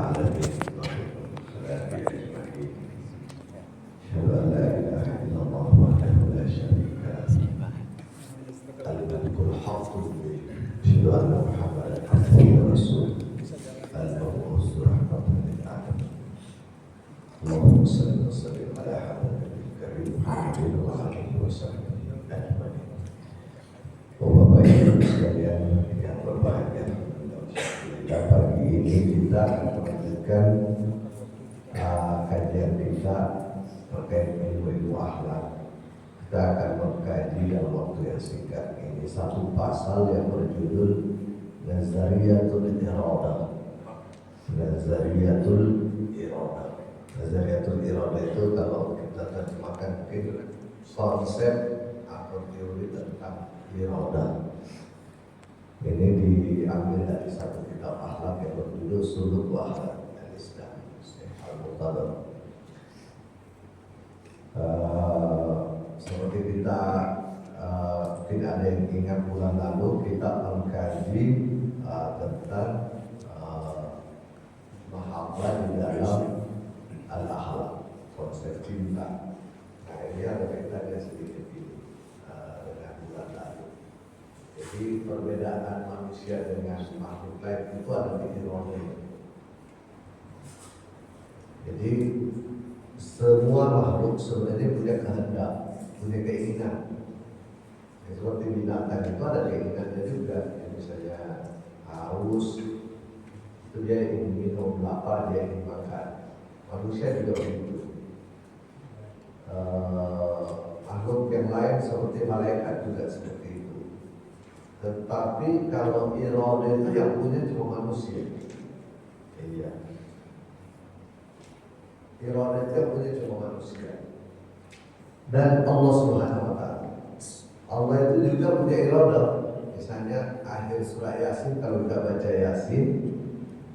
العالمين والصلاة أجمعين أشهد أن لا إله إلا الله وحده لا شريك له الملك الحق أشهد أن محمدا عبده ورسوله المبعوث رحمة للعالمين اللهم صل وسلم على حبيبك الكريم محمد وعلى آله وصحبه أجمعين. Bapak Ibu sekalian yang berbahagia, pada pagi ini kita akan melanjutkan kajian kita terkait ilmu akhlak. Kita akan mengkaji dalam waktu yang singkat ini satu pasal yang berjudul Nazariyatul Iradah. Nazariyatul Iradah. Nazariyatul Iradah itu kalau kita terjemahkan mungkin konsep atau teori tentang iradah. Ini diambil dari satu kitab akhlak yang berjudul Suluk wa Akhlaq al-Islam Al-Muqtaddar. Seperti kita tidak ada yang ingat bulan lalu kita mengkaji tentang mahabbah di dalam al-akhlaq, konsep cinta. Nah ini ada kaitannya sedikit dengan bulan lalu. Jadi perbedaan manusia dengan makhluk lain itu ada di ironi. Jadi semua makhluk sebenarnya punya kehendak, punya keinginan. Seperti binatang itu ada keinginannya juga. Misalnya haus, itu dia ingin minum, lapar dia ingin makan. Manusia juga begitu. Makhluk yang lain seperti malaikat juga seperti itu. Tetapi kalau iradah itu yang punya cuma manusia. Iya. Iradah itu yang punya cuma manusia. Dan Allah Subhanahu wa taala. Allah itu juga punya iradah. Misalnya akhir surah Yasin, kalau kita baca Yasin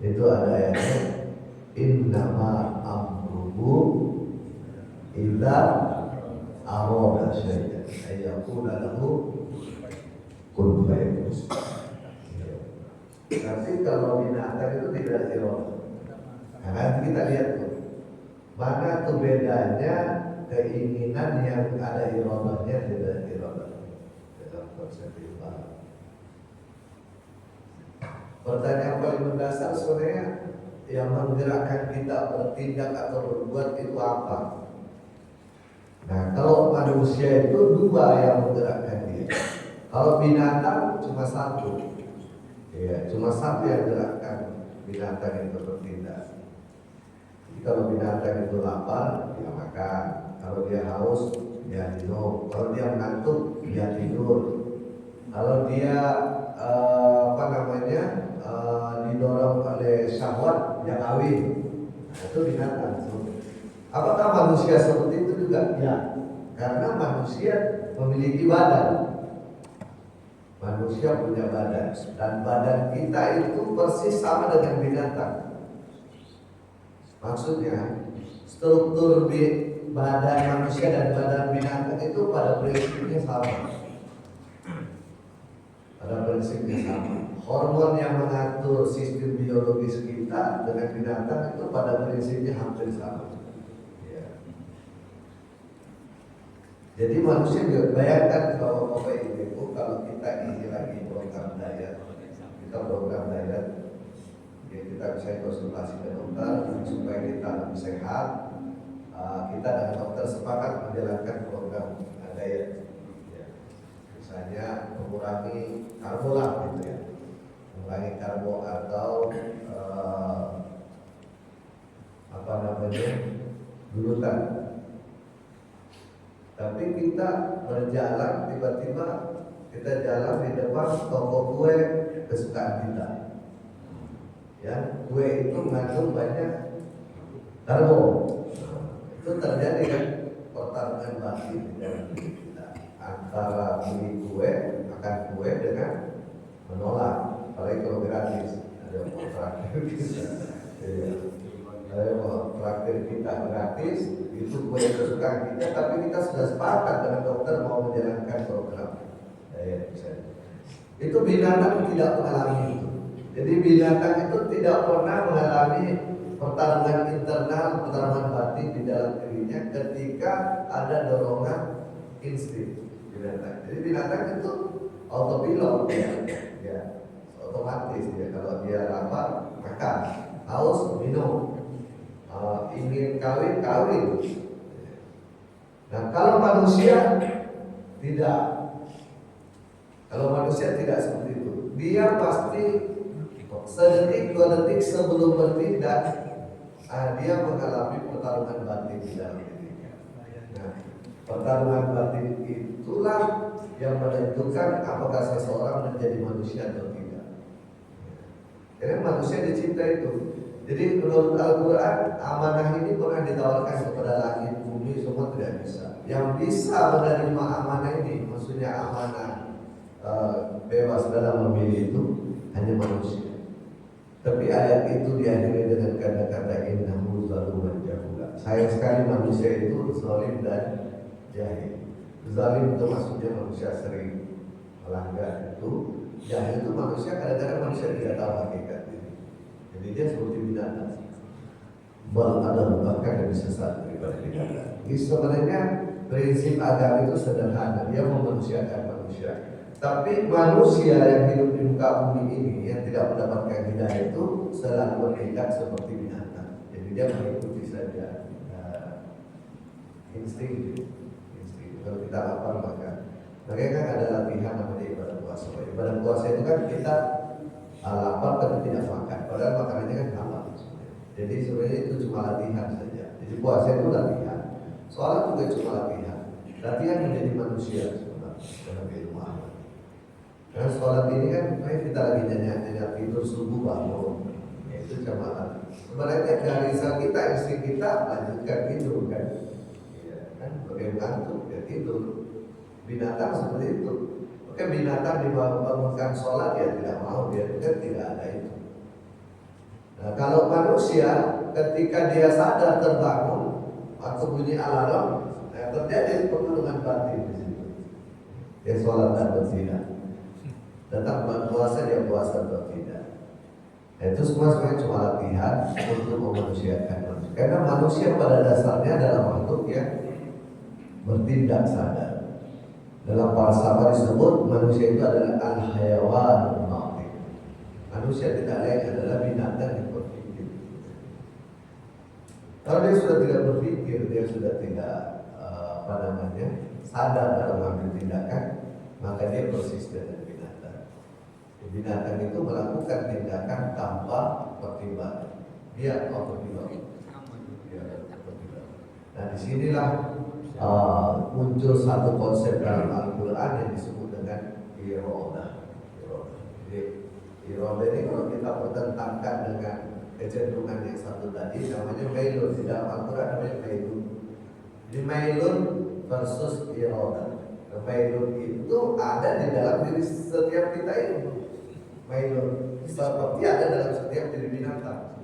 itu ada ayatnya innama amruhu idza arada syai'an ayyakuna lahu kun fayakun. Tapi kalau binatang itu tidak iradah. Nah, nanti kita lihat tuh mana tuh bedanya keinginan yang ada iradahnya tidak iradah dalam konsep ilmu. Pertanyaan paling mendasar sebenarnya yang menggerakkan kita bertindak atau berbuat itu apa? Nah, kalau manusia itu dua yang menggerakkan dia. Kalau binatang cuma satu, ya, cuma satu yang menggerakkan binatang itu bertindak. Jadi kalau binatang itu lapar, dia makan. Kalau dia haus, dia minum. Kalau dia mengantuk, dia tidur. Kalau dia didorong oleh syahwat, dia kawin. Nah, itu binatang. Apakah manusia seperti itu juga? Ya, karena manusia memiliki badan. Manusia punya badan, dan badan kita itu persis sama dengan binatang. Maksudnya struktur badan manusia dan badan binatang itu pada prinsipnya sama. Pada prinsipnya sama. Hormon yang mengatur sistem biologis kita dengan binatang itu pada prinsipnya hampir sama. Jadi manusia juga bayangkan bahwa Bapak Ibu kalau kita isi lagi program diet, kita program diet, ya kita bisa konsultasi ke dokter supaya kita lebih sehat. Kita dan dokter sepakat menjalankan program diet. Ya. Misalnya mengurangi karbo lah gitu ya, mengurangi karbo atau gluten. Tapi kita berjalan, tiba-tiba kita jalan di depan toko kue kesukaan kita. Ya, kue itu mengandung banyak karbo. Itu terjadi kan pertarungan batin di dalam diri kita antara beli kue, makan kue dengan menolak. Apalagi kalau gratis, ada yang mau traktir kita. Ada yang mau traktir kita gratis. Itu kue kesukaan kita, tapi kita sudah sepakat dengan dokter mau menjalankan program diet misalnya. Itu binatang tidak mengalami itu. Jadi binatang itu tidak pernah mengalami pertarungan internal, pertarungan batin di dalam dirinya ketika ada dorongan insting binatang. Jadi binatang itu autopilot ya, otomatis ya. Kalau dia lapar makan, haus minum, ingin kawin kawin. Nah kalau manusia tidak, seperti itu, dia pasti sedetik 2 detik sebelum bertindak, dia mengalami pertarungan batin di dalam dirinya. Nah, pertarungan batin itulah yang menentukan apakah seseorang menjadi manusia atau tidak. Karena manusia dicipta itu. Jadi menurut Al-Quran, amanah ini pernah ditawarkan kepada langit, bumi, semua tidak bisa. Yang bisa menerima amanah ini, maksudnya amanah bebas dalam memilih itu hanya manusia. Tapi ayat itu diakhiri dengan kata-kata innahu zaluman jahula. Sayang sekali manusia itu zalim dan jahil. Zalim itu maksudnya manusia sering melanggar itu. Jahil itu manusia, kadang-kadang manusia tidak tahu hakikat ini. Jadi dia seperti binatang. Ada bahkan yang bisa sesat daripada binatang. Jadi sebenarnya prinsip agama itu sederhana. Dia memanusiakan manusia. Tapi manusia yang hidup di muka bumi ini yang tidak mendapatkan hidayah itu selalu bertindak seperti binatang. Jadi dia mengikuti saja insting. Kalau kita lapar makan. Makanya kan ada latihan namanya ibadah puasa. Ibadah puasa itu kan kita lapar tapi tidak makan. Padahal makanannya kan halal. Jadi sebenarnya itu cuma latihan saja. Jadi puasa itu latihan. Sholat juga cuma latihan. Latihan menjadi manusia dalam ilmu Allah. Karena sholat ini kan kita lagi nyanyi tidur subuh bangun, itu jamaah. Sebenarnya garisan kita, insting kita lanjutkan tidur kan, ya, kan pakai ngantuk ya tidur. Binatang seperti itu. Oke, binatang dibangunkan sholat ya tidak mau, dia kan tidak ada itu. Nah kalau manusia ketika dia sadar terbangun atau bunyi alarm, terjadi pertarungan batin di situ. Dia sholat atau tidak. Datang bulan puasa dia puasa atau tidak. Itu semua sebenarnya cuma latihan untuk memanusiakan manusia. Karena manusia pada dasarnya adalah makhluk yang bertindak sadar. Dalam falsafah disebut manusia itu adalah al-hayawan al-ma'rif. Manusia tidak lain adalah binatang yang berpikir. Kalau dia sudah tidak berpikir, dia sudah tidak sadar dalam mengambil tindakan, maka dia persis dengan binatang itu melakukan tindakan tanpa pertimbangan. Dia autopilot. Nah disinilah muncul satu konsep dalam Al-Quran yang disebut dengan irodah. Jadi irodah ini kalau kita pertentangkan dengan kecenderungan yang satu tadi, namanya mailun. Di dalam Al-Quran namanya mailun. Jadi mailun versus irodah. Mailun itu ada di dalam diri setiap kita ini. Mailun seperti ada dalam setiap diri binatang.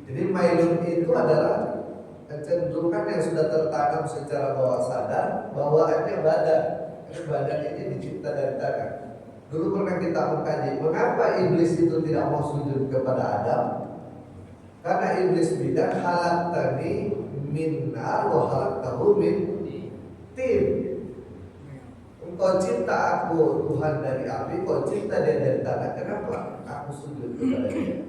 Jadi mailun itu adalah kecenderungan yang sudah tertanam secara bawah sadar, bawaannya badan. Karena badan ini dicipta dari tangan. Dulu pernah kita mengkaji mengapa iblis itu tidak mau sujud kepada Adam. Karena iblis bilang halaktani min nar wa halaktahu min tin. Kau cinta aku Tuhan dari api, kau cinta dia dari tanah. Kenapa? Aku sujud kepada dia.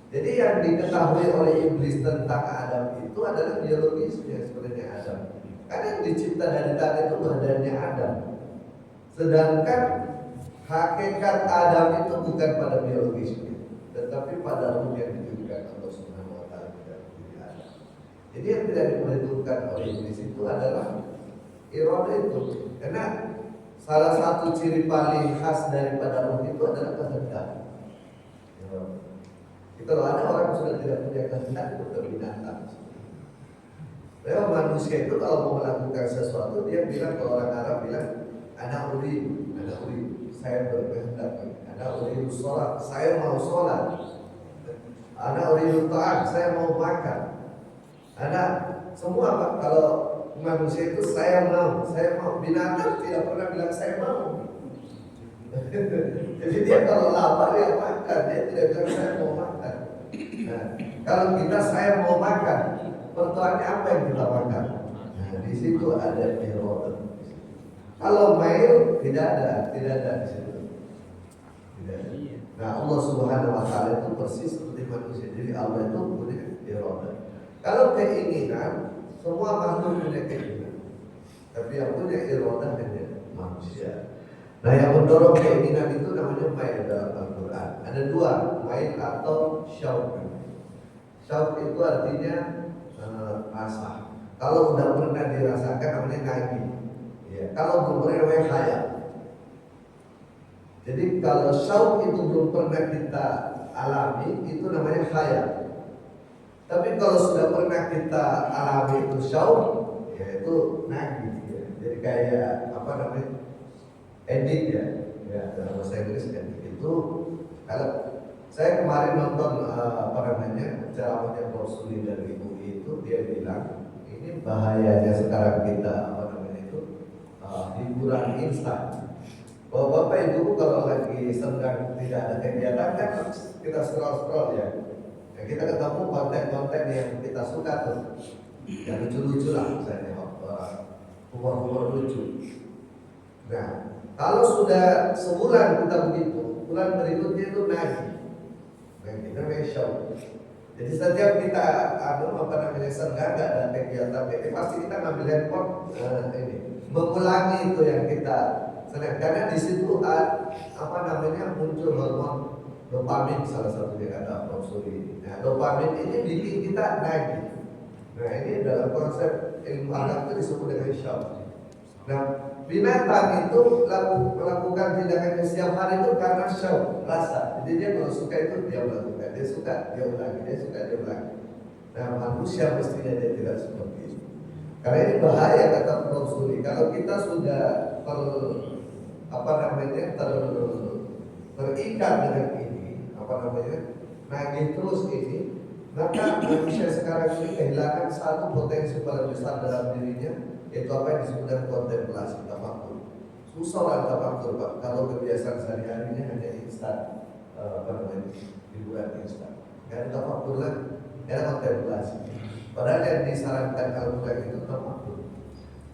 Jadi yang diketahui oleh iblis tentang Adam itu adalah biologisnya sebenarnya Adam. Karena yang dicipta dari tanah itu badannya Adam. Sedangkan hakikat Adam itu bukan pada biologisnya, tetapi pada ruh yang diberikan Allah Subhanahu wa taala kepada Adam. Jadi yang tidak diperhitungkan oleh iblis itu adalah iroda itu. Karena salah satu ciri paling khas daripada ruh itu adalah kehendak. Kalau ada orang sudah tidak punya kehendak itu binatang. Memang manusia itu kalau mau melakukan sesuatu dia bilang, kalau orang Arab bilang ana uridu, saya berkehendak, ana uridu sholat, saya mau sholat, ana uridu ta'am, saya mau makan. Ana semua Pak, kalau manusia itu saya mau. Binatang tidak pernah bilang saya mau. Jadi dia kalau lapar ya makan, dia tidak bilang saya mau makan. Nah, Kalau kita saya mau makan, pertuannya apa yang kita makan? Nah, di situ ada irodah. Kalau mail tidak ada di situ. Tidak ada. Nah, Allah Subhanahu Wa Taala itu persis seperti manusia. Jadi Allah itu punya irodah. Kalau keinginan, semua makhluk punya keinginan. Tapi yang punya irodah hanya manusia. Nah, yang mendorong keinginan itu namanya mail dalam Al-Quran. Ada dua, mail atau syauq. Syauq itu artinya rasa. Kalau udah pernah dirasakan namanya nagih. Ya, kalau belum pernah namanya khayal. Jadi kalau syauq itu belum pernah kita alami, itu namanya khayal. Tapi kalau sudah pernah kita alami itu syauq, ya itu nagih. Ya. Jadi kayak apa namanya? Edik ya. Ya, dalam bahasa Inggris edik itu kalau saya kemarin nonton ceramahnya Prof. Suli dari UI itu dia bilang ini bahayanya sekarang kita hiburan instan. Bahwa Bapak Ibu kalau lagi sedang tidak ada kegiatan kan kita scroll ya. Ya kita ketemu konten-konten yang kita suka tuh, yang lucu-lucu lah misalnya, humor-humor lucu. Nah, kalau sudah sebulan kita begitu, bulan berikutnya itu nagih. Nah, kita show. Jadi setiap kita senggang nggak ada kegiatan ini, pasti kita ngambil handphone mengulangi itu yang kita senang. Karena di situ muncul hormon dopamin, salah satunya ada Prof. Nah, dopamin ini bikin kita nagih. Nah, ini dalam konsep ilmu alam itu disebut dengan show. Nah, binatang itu melakukan tindakan setiap hari itu karena show, rasa. Jadi dia kalau suka itu dia melakukan, dia suka dia ulangi, dia suka dia ulangi. Nah, manusia mestinya dia tidak seperti itu. Karena ini bahaya kata Prof. Suli. Kalau kita sudah terikat dengan ini, nagih terus ini, maka manusia sekarang ini kehilangan satu potensi paling besar dalam dirinya, yaitu apa yang disebut dengan kontemplasi, tafakkur. Susah orang tafakkur, Pak, kalau kebiasaan sehari-harinya hanya instan, hiburan instan. Gak ada tafakkur lagi, gak ada kontemplasi. Padahal yang disarankan Al-Quran itu tafakkur.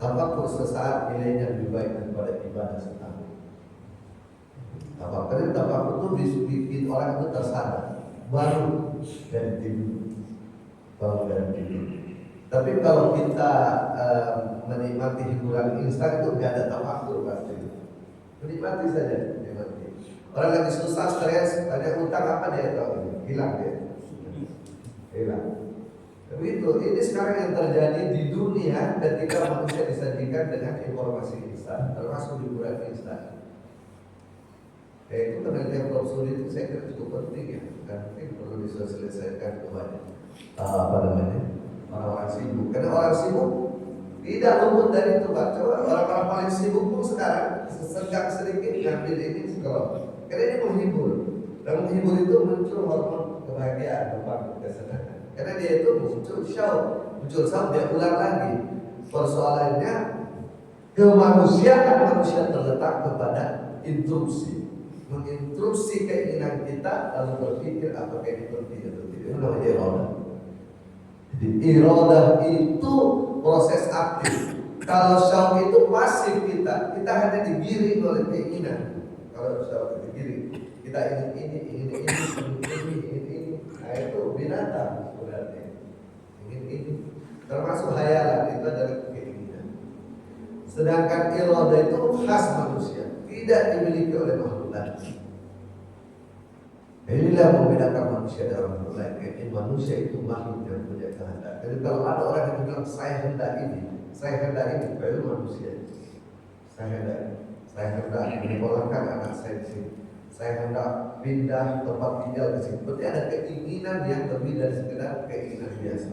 Tafakkur sesaat nilainya lebih baik daripada ibadah setahun. Tafakkur itu bikin orang itu tersadar, baru dari tidur. Tapi kalau kita menikmati hiburan instan itu gak ada tafakkur pasti. Menikmati saja, menikmati. Orang lagi susah, stres, ada utang apa dia tahu, hilang dia. Hilang. Begitu, ini sekarang yang terjadi di dunia ketika manusia disajikan dengan informasi instan, termasuk hiburan instan. Itu penelitian Prof. Suli itu saya kira cukup penting ya, dan mungkin perlu disosialisasikan kepada orang-orang sibuk. Karena orang sibuk tidak luput dari itu, Pak. Coba orang-orang paling sibuk pun sekarang senggang sedikit ngambil ini scroll. Karena ini menghibur, dan menghibur itu muncul hormon kebahagiaan, kesenangan. Karena dia itu muncul show, dia ulang lagi. Persoalannya kemanusiaan manusia terletak kepada interupsi, menginterupsi keinginan kita lalu berpikir apakah ini penting atau tidak. Itu namanya irodah. Jadi irodah itu proses aktif. Kalau show itu pasif, kita hanya digiring oleh keinginan. Kalau show itu digiring, kita ingin ini. Nah itu binatang sebenarnya. Ingin. Termasuk hayalan, itu adalah keinginan. Sedangkan irodah itu khas manusia, tidak dimiliki oleh makhluk lain. Inilah membedakan manusia dari makhluk lain. Jadi manusia itu makhluk yang punya kehendak. Jadi kalau ada orang yang bilang saya hendak ini, itu manusia. Saya hendak menyekolahkan anak saya di sini. Saya hendak pindah tempat tinggal di sini. Berarti ada keinginan yang lebih dari sekedar keinginan biasa.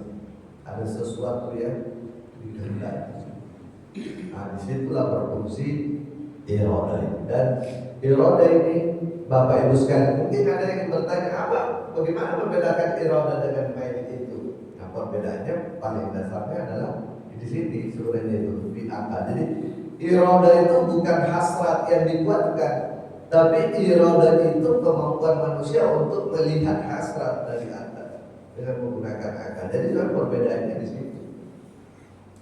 Ada sesuatu yang dikehendaki. Nah, disitulah berfungsi irodah. Dan irodah ini, Bapak Ibu sekalian, mungkin ada yang bertanya, bagaimana membedakan irodah dengan mail itu? Nah, perbedaannya paling dasarnya adalah di sini sebenarnya itu akal. Jadi irodah itu bukan hasrat yang dikuatkan, tapi irodah itu kemampuan manusia untuk melihat hasrat dari atas. dengan menggunakan akal. Jadi perbedaannya di situ.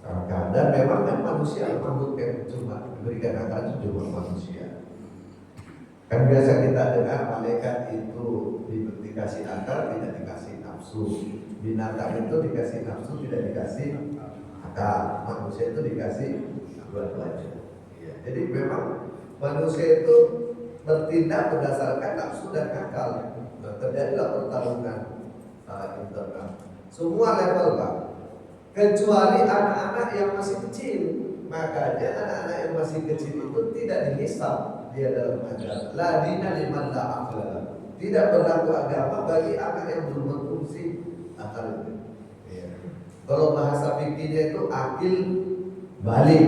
Akal. Dan memang kan manusia makhluk yang cuma diberikan akal itu cuma manusia. Kan biasa kita dengar malaikat itu dikasih akal, tidak dikasih nafsu. Binatang itu dikasih nafsu, tidak dikasih akal. Manusia itu dikasih dua-duanya. Ya, jadi memang manusia itu bertindak berdasarkan nafsu dan akal. Nah, terjadilah pertarungan internal. Semua level Pak. Kecuali anak-anak yang masih kecil. Makanya anak-anak yang masih kecil itu tidak dihisab dia dalam agama. La dina liman la aqla. Tidak berlaku agama bagi anak yang belum berfungsi akal itu. Ya. Kalau bahasa fikihnya itu akil balik.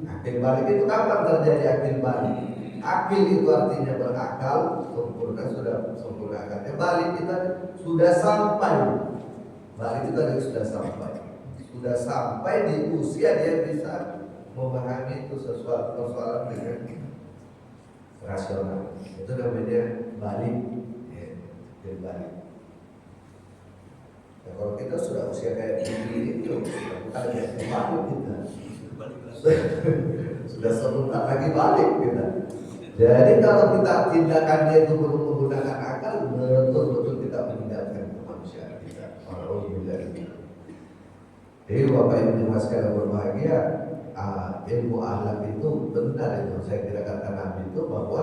Akil balik itu kapan terjadi akil balik? Akil itu artinya berakal, sempurna, sudah sempurna akalnya. Balik kita sudah sampai. Balik itu tadi sudah sampai. Sudah sampai di usia dia bisa memahami itu sesuatu persoalan dengan rasional. Itu namanya balik. Ya, balik. Ya, kalau kita sudah usia kayak ini itu bukan jadi balik kita. Sudah sebentar lagi balik kita. Jadi kalau kita tindakan dia itu belum menggunakan akal, betul-betul kita meninggalkan kemanusiaan kita. Jadi Bapak Ibu sekalian berbahagia, ilmu akhlak itu benar itu. Saya kira kata Nabi itu bahwa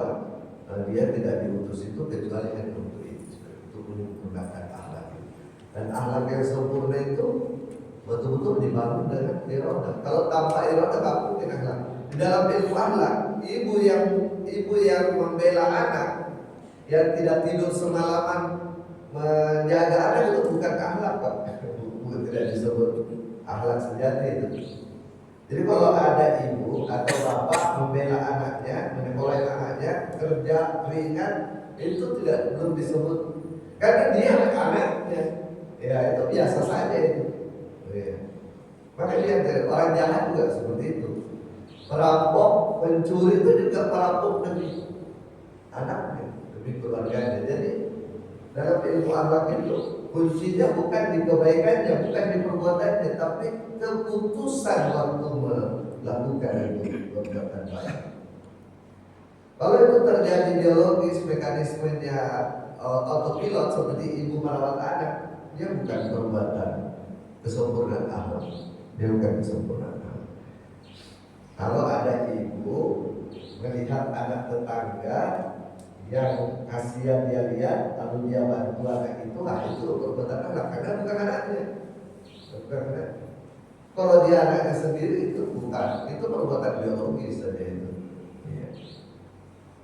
dia tidak diutus itu kecuali hanya untuk itu menggunakan akhlak. Dan akhlak yang sempurna itu betul-betul dibangun dengan iroda. Kalau tanpa iroda nggak mungkin akhlak. Di dalam ilmu akhlak, ibu yang membela anak yang tidak tidur semalaman menjaga anak itu bukan akhlak Pak. Bukan, tidak disebut akhlak sejati itu. Jadi kalau ada ibu atau bapak membela anaknya, menyekolahkan anaknya, kerja ringan, itu belum disebut, karena dia anaknya. Ya itu biasa saja itu. Ya. Maka lihat orang jahat juga seperti itu. Perampok, pencuri itu juga perampok demi anaknya, demi keluarganya. Jadi dalam ilmu akhlak itu kuncinya bukan di kebaikannya, bukan di perbuatannya, tapi keputusan waktu melakukan itu perbuatan baik. Kalau itu terjadi biologis, mekanismenya autopilot seperti ibu merawat anak, dia bukan perbuatan kesempurnaan akhlak, dia bukan kesempurnaan akhlak. Kalau ada ibu melihat anak tetangga yang kasihan dia lihat, lalu dia bantu anak itu, itu perbuatan anak, karena bukan anaknya. Bukan anaknya. Kalau dia anaknya sendiri itu bukan, itu perbuatan biologis saja itu. Ya.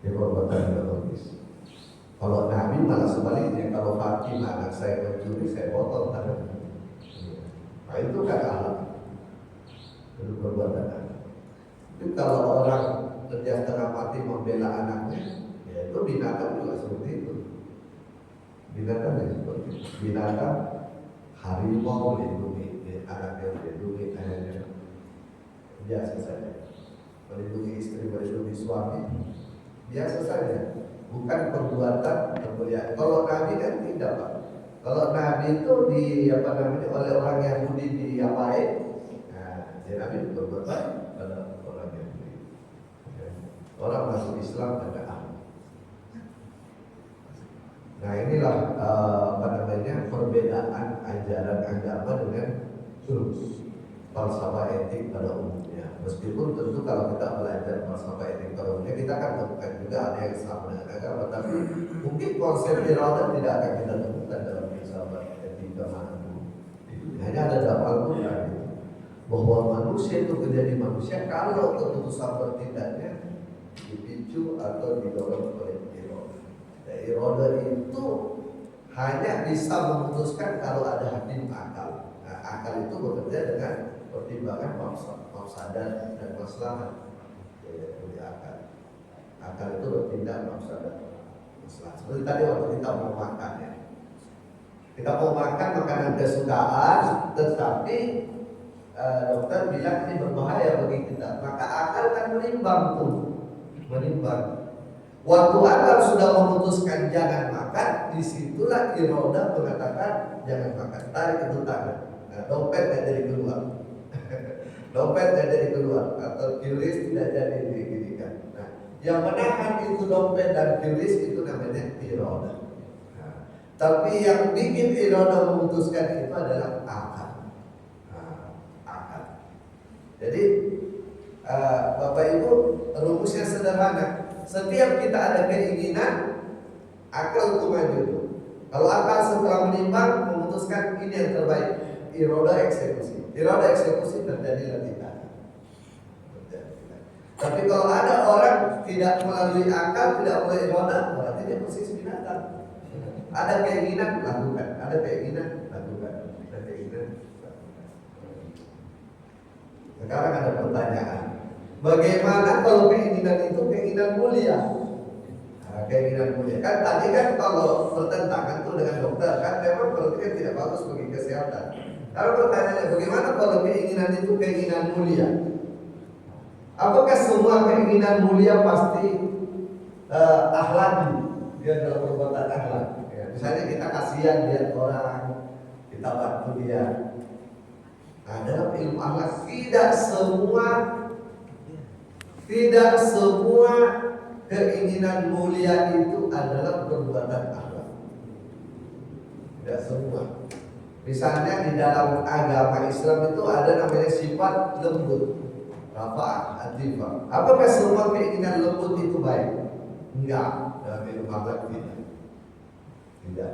Dia perbuatan biologis. Kalau Nabi malah sebaliknya, kalau Fatim anak saya mencuri, saya potong tangannya. Nah itu kan akhlak, itu perbuatan anak. Tapi kalau orang kerja setengah mati membela anaknya, ya itu binatang juga seperti itu. Binatang ya seperti itu. Binatang harimau melindungi anaknya, melindungi ayahnya, biasa saja. Melindungi istri, melindungi suami, biasa saja. Bukan perbuatan kemuliaan. Kalau Nabi kan tidak Pak. Kalau Nabi itu oleh orang Yahudi diapain? Nah, Nabi berbuat baik pada orang Yahudi. Orang masuk Islam ada akhlak. Nah inilah perbedaan ajaran agama dengan falsafah etik pada umumnya. Meskipun tentu kalau kita belajar falsafah etik pada umumnya, kita akan temukan juga ada yang sama dengan agama, tapi mungkin konsep iroda tidak akan kita temukan dalam falsafah etika manapun. Hanya ada dalam Al-Quran bahwa manusia itu menjadi manusia kalau keputusan bertindaknya dipicu atau didorong oleh iroda. Dan iroda itu hanya bisa memutuskan kalau ada hakim akal. Nah, akal itu bekerja dengan pertimbangan mafsadat dan maslahat. Jadi akal itu bertindak mafsadat dan maslahat. Seperti tadi waktu kita mau makan ya. Kita mau makan makanan kesukaan, tetapi dokter bilang ini berbahaya bagi kita. Maka akal kan menimbang tuh. Menimbang. Waktu Adam sudah memutuskan jangan makan, disitulah iroda mengatakan jangan makan. Tarik itu tangan. Nah, dompet tidak jadi keluar. Dompet tidak jadi keluar atau QRIS tidak jadi didirikan. Nah, yang menahan itu dompet dan QRIS itu namanya iroda. Nah, tapi yang bikin iroda memutuskan itu adalah akal. Nah, akal. Jadi Bapak Ibu, rumusnya sederhana. Setiap kita ada keinginan, akal itu maju. Kalau akal setelah menimbang memutuskan ini yang terbaik, iroda eksekusi. Iroda eksekusi terjadilah tidak. Tapi kalau ada orang tidak melalui akal, tidak melalui iroda, berarti dia persis binatang. Ada keinginan lakukan, ada keinginan lakukan, ada keinginan lakukan. Sekarang ada pertanyaan. Bagaimana kalau keinginan itu keinginan mulia? Nah, keinginan mulia kan tadi kan kalau bertentangan tuh dengan dokter kan memang berarti kan tidak bagus bagi kesehatan. Kalau pertanyaannya bagaimana kalau keinginan itu keinginan mulia? Apakah semua keinginan mulia pasti akhlaki? Dia dalam perbuatan akhlak. Ya, misalnya kita kasihan lihat orang, kita bantu dia. Nah, dalam ilmu akhlak tidak semua keinginan mulia itu adalah perbuatan akhlak. Tidak semua. Misalnya di dalam agama Islam itu ada namanya sifat lembut, rafa'ah, atifah. Apakah semua keinginan lembut itu baik? Enggak, dalam ilmu akhlak tidak.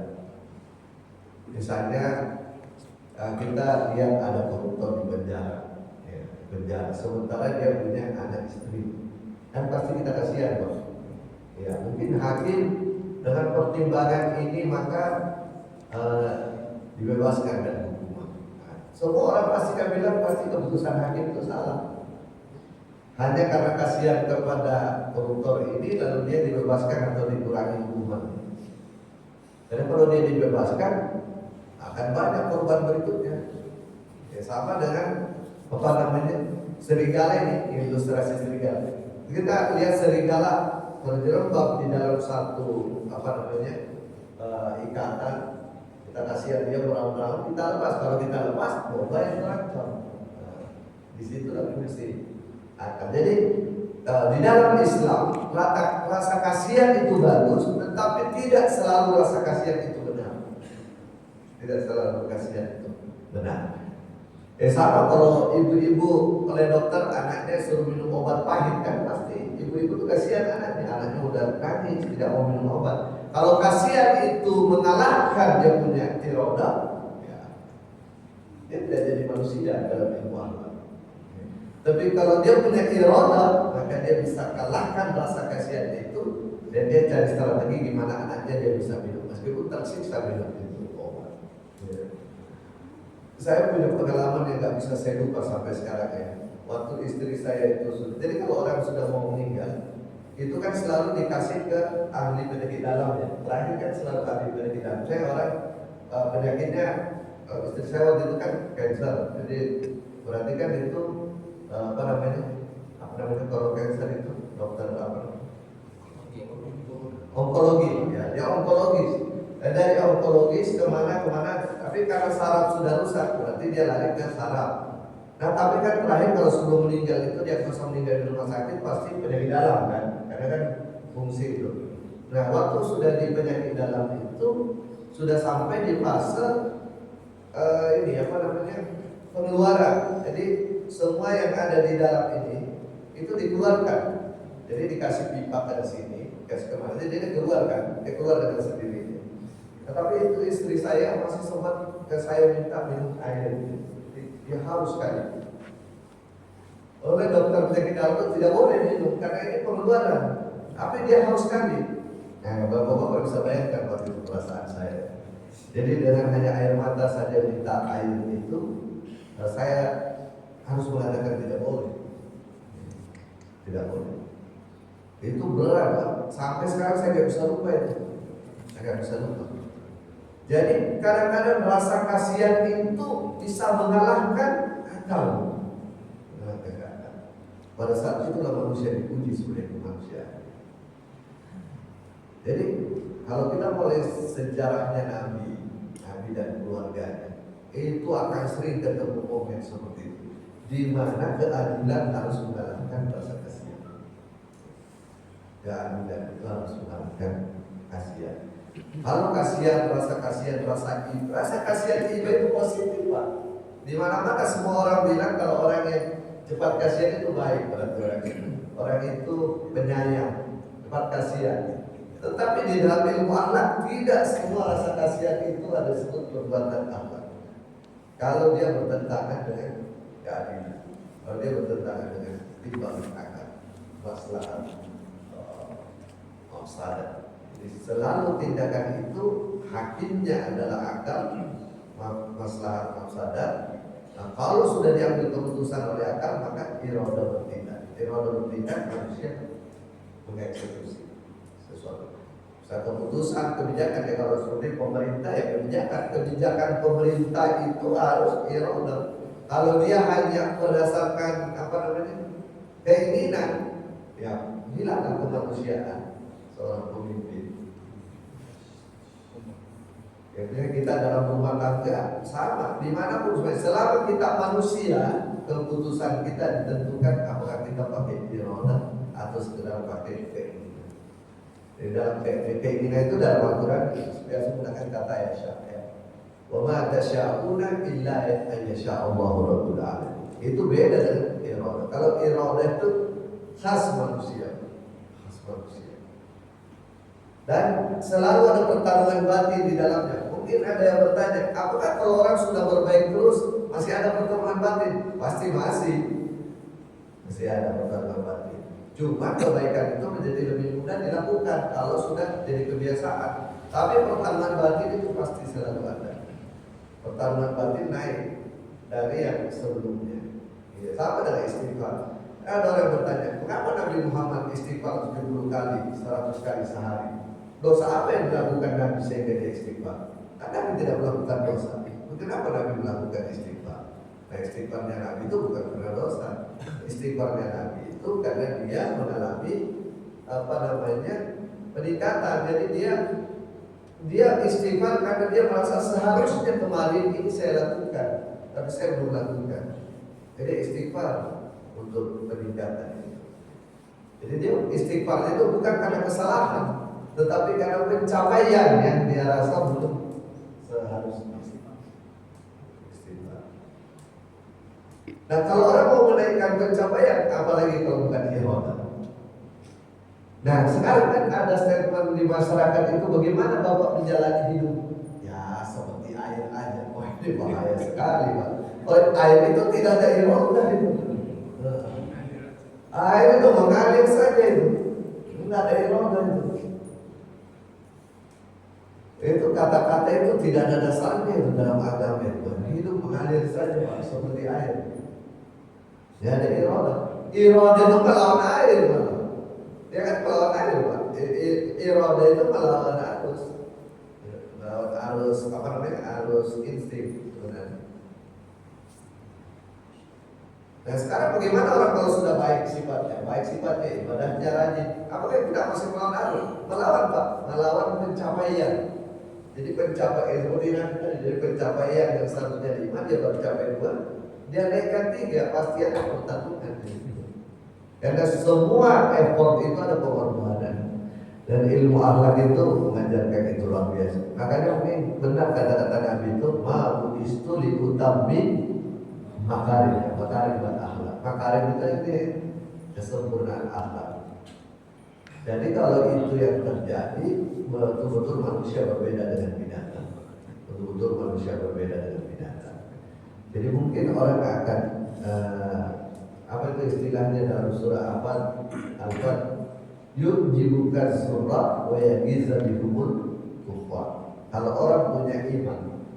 Misalnya kita lihat ada koruptor di penjara, sementara dia punya anak istri, kan pasti kita kasihan bos. Ya mungkin hakim dengan pertimbangan ini maka dibebaskan dari hukuman. Nah, semua orang pasti kan bilang pasti keputusan hakim itu salah. Hanya karena kasihan kepada koruptor ini lalu dia dibebaskan atau dikurangi hukuman. Dan kalau dia dibebaskan akan banyak korban berikutnya. Ya sama dengan apa namanya serigala ini, ilustrasi serigala. Kita lihat serigala terjerembab di dalam satu apa namanya ikatan. Kita kasihan dia berang-berang, kita lepas. Kalau kita lepas, boba yang terancam. Di situ lah fungsi akal. Jadi di dalam Islam rasa kasihan itu bagus, tetapi tidak selalu rasa kasihan itu benar. Tidak selalu kasihan itu benar. Sama kalau ibu-ibu oleh dokter anaknya suruh minum obat pahit kan pasti ibu-ibu tuh kasihan anaknya udah nangis tidak mau minum obat. Kalau kasihan itu mengalahkan dia punya iroda, ya, dia tidak jadi manusia dalam ilmu akhlak. Tapi kalau dia punya iroda, maka dia bisa kalahkan rasa kasihan itu dan dia cari strategi gimana anaknya dia bisa minum meskipun tersiksa minum itu obat. Ya. Saya punya pengalaman yang nggak bisa saya lupa sampai sekarang ya. Waktu istri saya itu, jadi kalau orang sudah mau meninggal, itu kan selalu dikasih ke ahli penyakit dalam ya. Terakhir kan selalu ahli penyakit dalam. Saya orang penyakitnya istri saya waktu itu kan cancer, jadi berarti kan itu apa namanya kalau cancer itu dokter apa? Onkologi ya, dia onkologis. Dari onkologis kemana, tapi karena saraf sudah rusak, berarti dia lari ke saraf. Nah, tapi kan terakhir kalau sebelum meninggal itu dia bisa meninggal di rumah sakit pasti penyakit dalam kan, karena kan fungsi itu. Nah, waktu sudah di penyakit dalam itu sudah sampai di fase ini apa namanya pengeluaran. Jadi semua yang ada di dalam ini itu dikeluarkan. Jadi dikasih pipa ke sini, dikasih kemana, jadi dia keluarkan, dia keluar dengan sendirinya. Tetapi itu istri saya masih sempat ke saya minta minum air. Dia harus sekali. Oleh dokter penyakit dalam itu tidak boleh minum karena ini pengeluaran. Tapi dia harus sekali. Nah, bapak-bapak bisa bayangkan waktu itu perasaan saya. Jadi dengan hanya air mata saja minta air itu, saya harus mengatakan tidak boleh. Tidak boleh. Itu berat, Pak. Sampai sekarang saya nggak bisa lupa itu. Saya nggak bisa lupa. Jadi kadang-kadang rasa kasihan itu bisa mengalahkan akal. Pada saat itulah manusia dipuji sebagai manusia. Jadi kalau kita mulai sejarahnya Nabi dan keluarganya, itu akan sering ketemu momen seperti itu, di mana keadilan harus mengalahkan rasa kasihan. Keadilan itu harus mengalahkan kasihan. Kalau kasihan, rasa kasihan iba itu positif, Pak. Di mana-mana semua orang bilang kalau orang yang cepat kasihan itu baik pada orang itu. Orang itu penyayang, cepat kasihan. Tetapi di dalam ilmu akhlak tidak semua rasa kasihan itu ada disebut perbuatan akhlak. Kalau dia bertentangan dengan keadilan, kalau dia bertentangan dengan timbangan akal, maslahat, mafsadat. Jadi selalu tindakan itu hakimnya adalah akal, maslahat, mafsadat. Nah, kalau sudah diambil keputusan oleh akal, maka iradah bertindak. Iradah bertindak manusia mengeksekusi sesuatu. Satu keputusan kebijakan ya, kalau seperti pemerintah ya kebijakan pemerintah itu harus iradah. Kalau dia hanya berdasarkan keinginan, ya hilanglah kemanusiaan seorang pemimpin. Jadi kita dalam rumah tangga sama, dimanapun selama kita manusia, keputusan kita ditentukan apakah kita pakai iradah atau sekedar pakai keinginan. Di dalam keinginan itu dalam Al-Quran biasa menggunakan kata yasha. Wa ma tasyauna illa an yasha Allahu rabbul alamin. Itu beda dengan iradah. Kalau iradah itu khas manusia. Dan selalu ada pertarungan batin di dalamnya. Mungkin ada yang bertanya, apakah kalau orang sudah berbaik terus masih ada pertarungan batin? Pasti masih ada pertarungan batin. Cuma kebaikan itu menjadi lebih mudah dilakukan kalau sudah jadi kebiasaan. Tapi pertarungan batin itu pasti selalu ada. Pertarungan batin naik dari yang sebelumnya. Ya, sama dengan istighfar. Ada orang yang bertanya, kenapa Nabi Muhammad istighfar 70 kali, 100 kali sehari? Dosa apa yang dilakukan Nabi sehingga dia istighfar? Nabi tidak melakukan dosa. Kenapa Nabi melakukan istighfar? Nah, istighfarnya Nabi itu bukan karena dosa. Istighfarnya Nabi itu karena dia mengalami peningkatan. Jadi dia istighfar karena dia merasa seharusnya kemarin ini saya lakukan, tapi saya belum lakukan. Jadi istighfar untuk peningkatan. Jadi dia istighfar itu bukan karena kesalahan, tetapi karena pencapaian yang dia rasa belum seharusnya. Istighfar. Nah, kalau orang mau menaikkan pencapaian, apalagi kalau bukan iradah. Nah, sekarang kan ada statement di masyarakat itu, bagaimana Bapak menjalani hidup? Ya, seperti air aja. Wah, ini bahaya sekali, Pak. Air itu tidak ada iradah itu. Air itu mengalir saja itu. Tidak ada iradah itu. Itu kata-kata itu tidak ada dasarnya itu dalam agama itu. Hidup mengalir saja, Pak, seperti air. Ya, ada iradah. Iradah itu melawan air, Pak. Dia kan melawan air, Pak. Iradah itu melawan arus. Melawan arus arus insting sebenarnya. Nah, sekarang bagaimana orang kalau sudah baik sifatnya ibadahnya rajin, apakah tidak masih melawan arus? Melawan, Pak, melawan pencapaian. Jadi pencapaian seperti nanti, jadi pencapaian yang seharusnya 5 dia baru capai 2, dia naikkan 3, pasti ada pertarungan. Karena semua effort itu ada pengorbanan. Dan ilmu akhlak itu mengajarkan itu luar biasa. Makanya mungkin benar kata-kata Nabi itu, ma'u istuli utammi makarim dan akhlak. Makarim itu ini kesempurnaan akhlak. Jadi kalau itu yang terjadi, betul-betul manusia berbeda dengan binatang. Betul-betul manusia berbeda dengan binatang. Jadi mungkin orang akan apa itu istilahnya dalam surah Al-Fat, yujibukan surah wa yagiza bihumul kufar. Kalau orang punya iman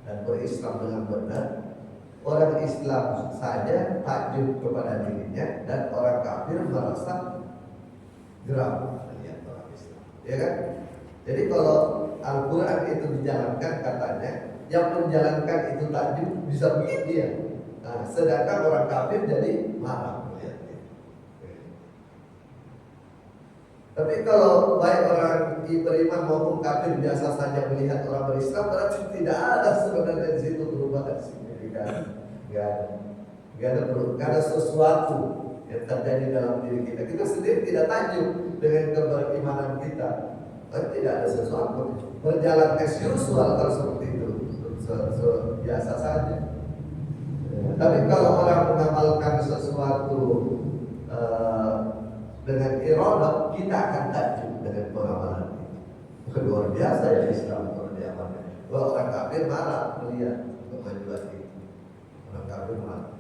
dan berislam dengan benar, orang Islam saja takjub kepada dirinya, dan orang kafir merasa geram melihat orang Islam. Ya kan? Jadi kalau Al-Quran itu dijalankan, katanya yang menjalankan itu takjub bisa begitu dia. Nah, sedangkan orang kafir jadi marah melihatnya. Tapi kalau baik orang beriman maupun kafir biasa saja melihat orang berislam, berarti tidak ada sebenarnya di situ perubahan signifikan. Gak ada sesuatu yang terjadi dalam diri kita. Kita sendiri tidak takjub dengan keberimanan kita. Tapi tidak ada sesuatu. Berjalan as usual kalau seperti itu, biasa saja. Tapi kalau orang mengamalkan sesuatu dengan iradah, kita akan takjub dengan pengamalan itu. Luar biasa ya Islam kalau diamalkan. Orang kafir marah melihat kemajuan itu. Orang kafir marah.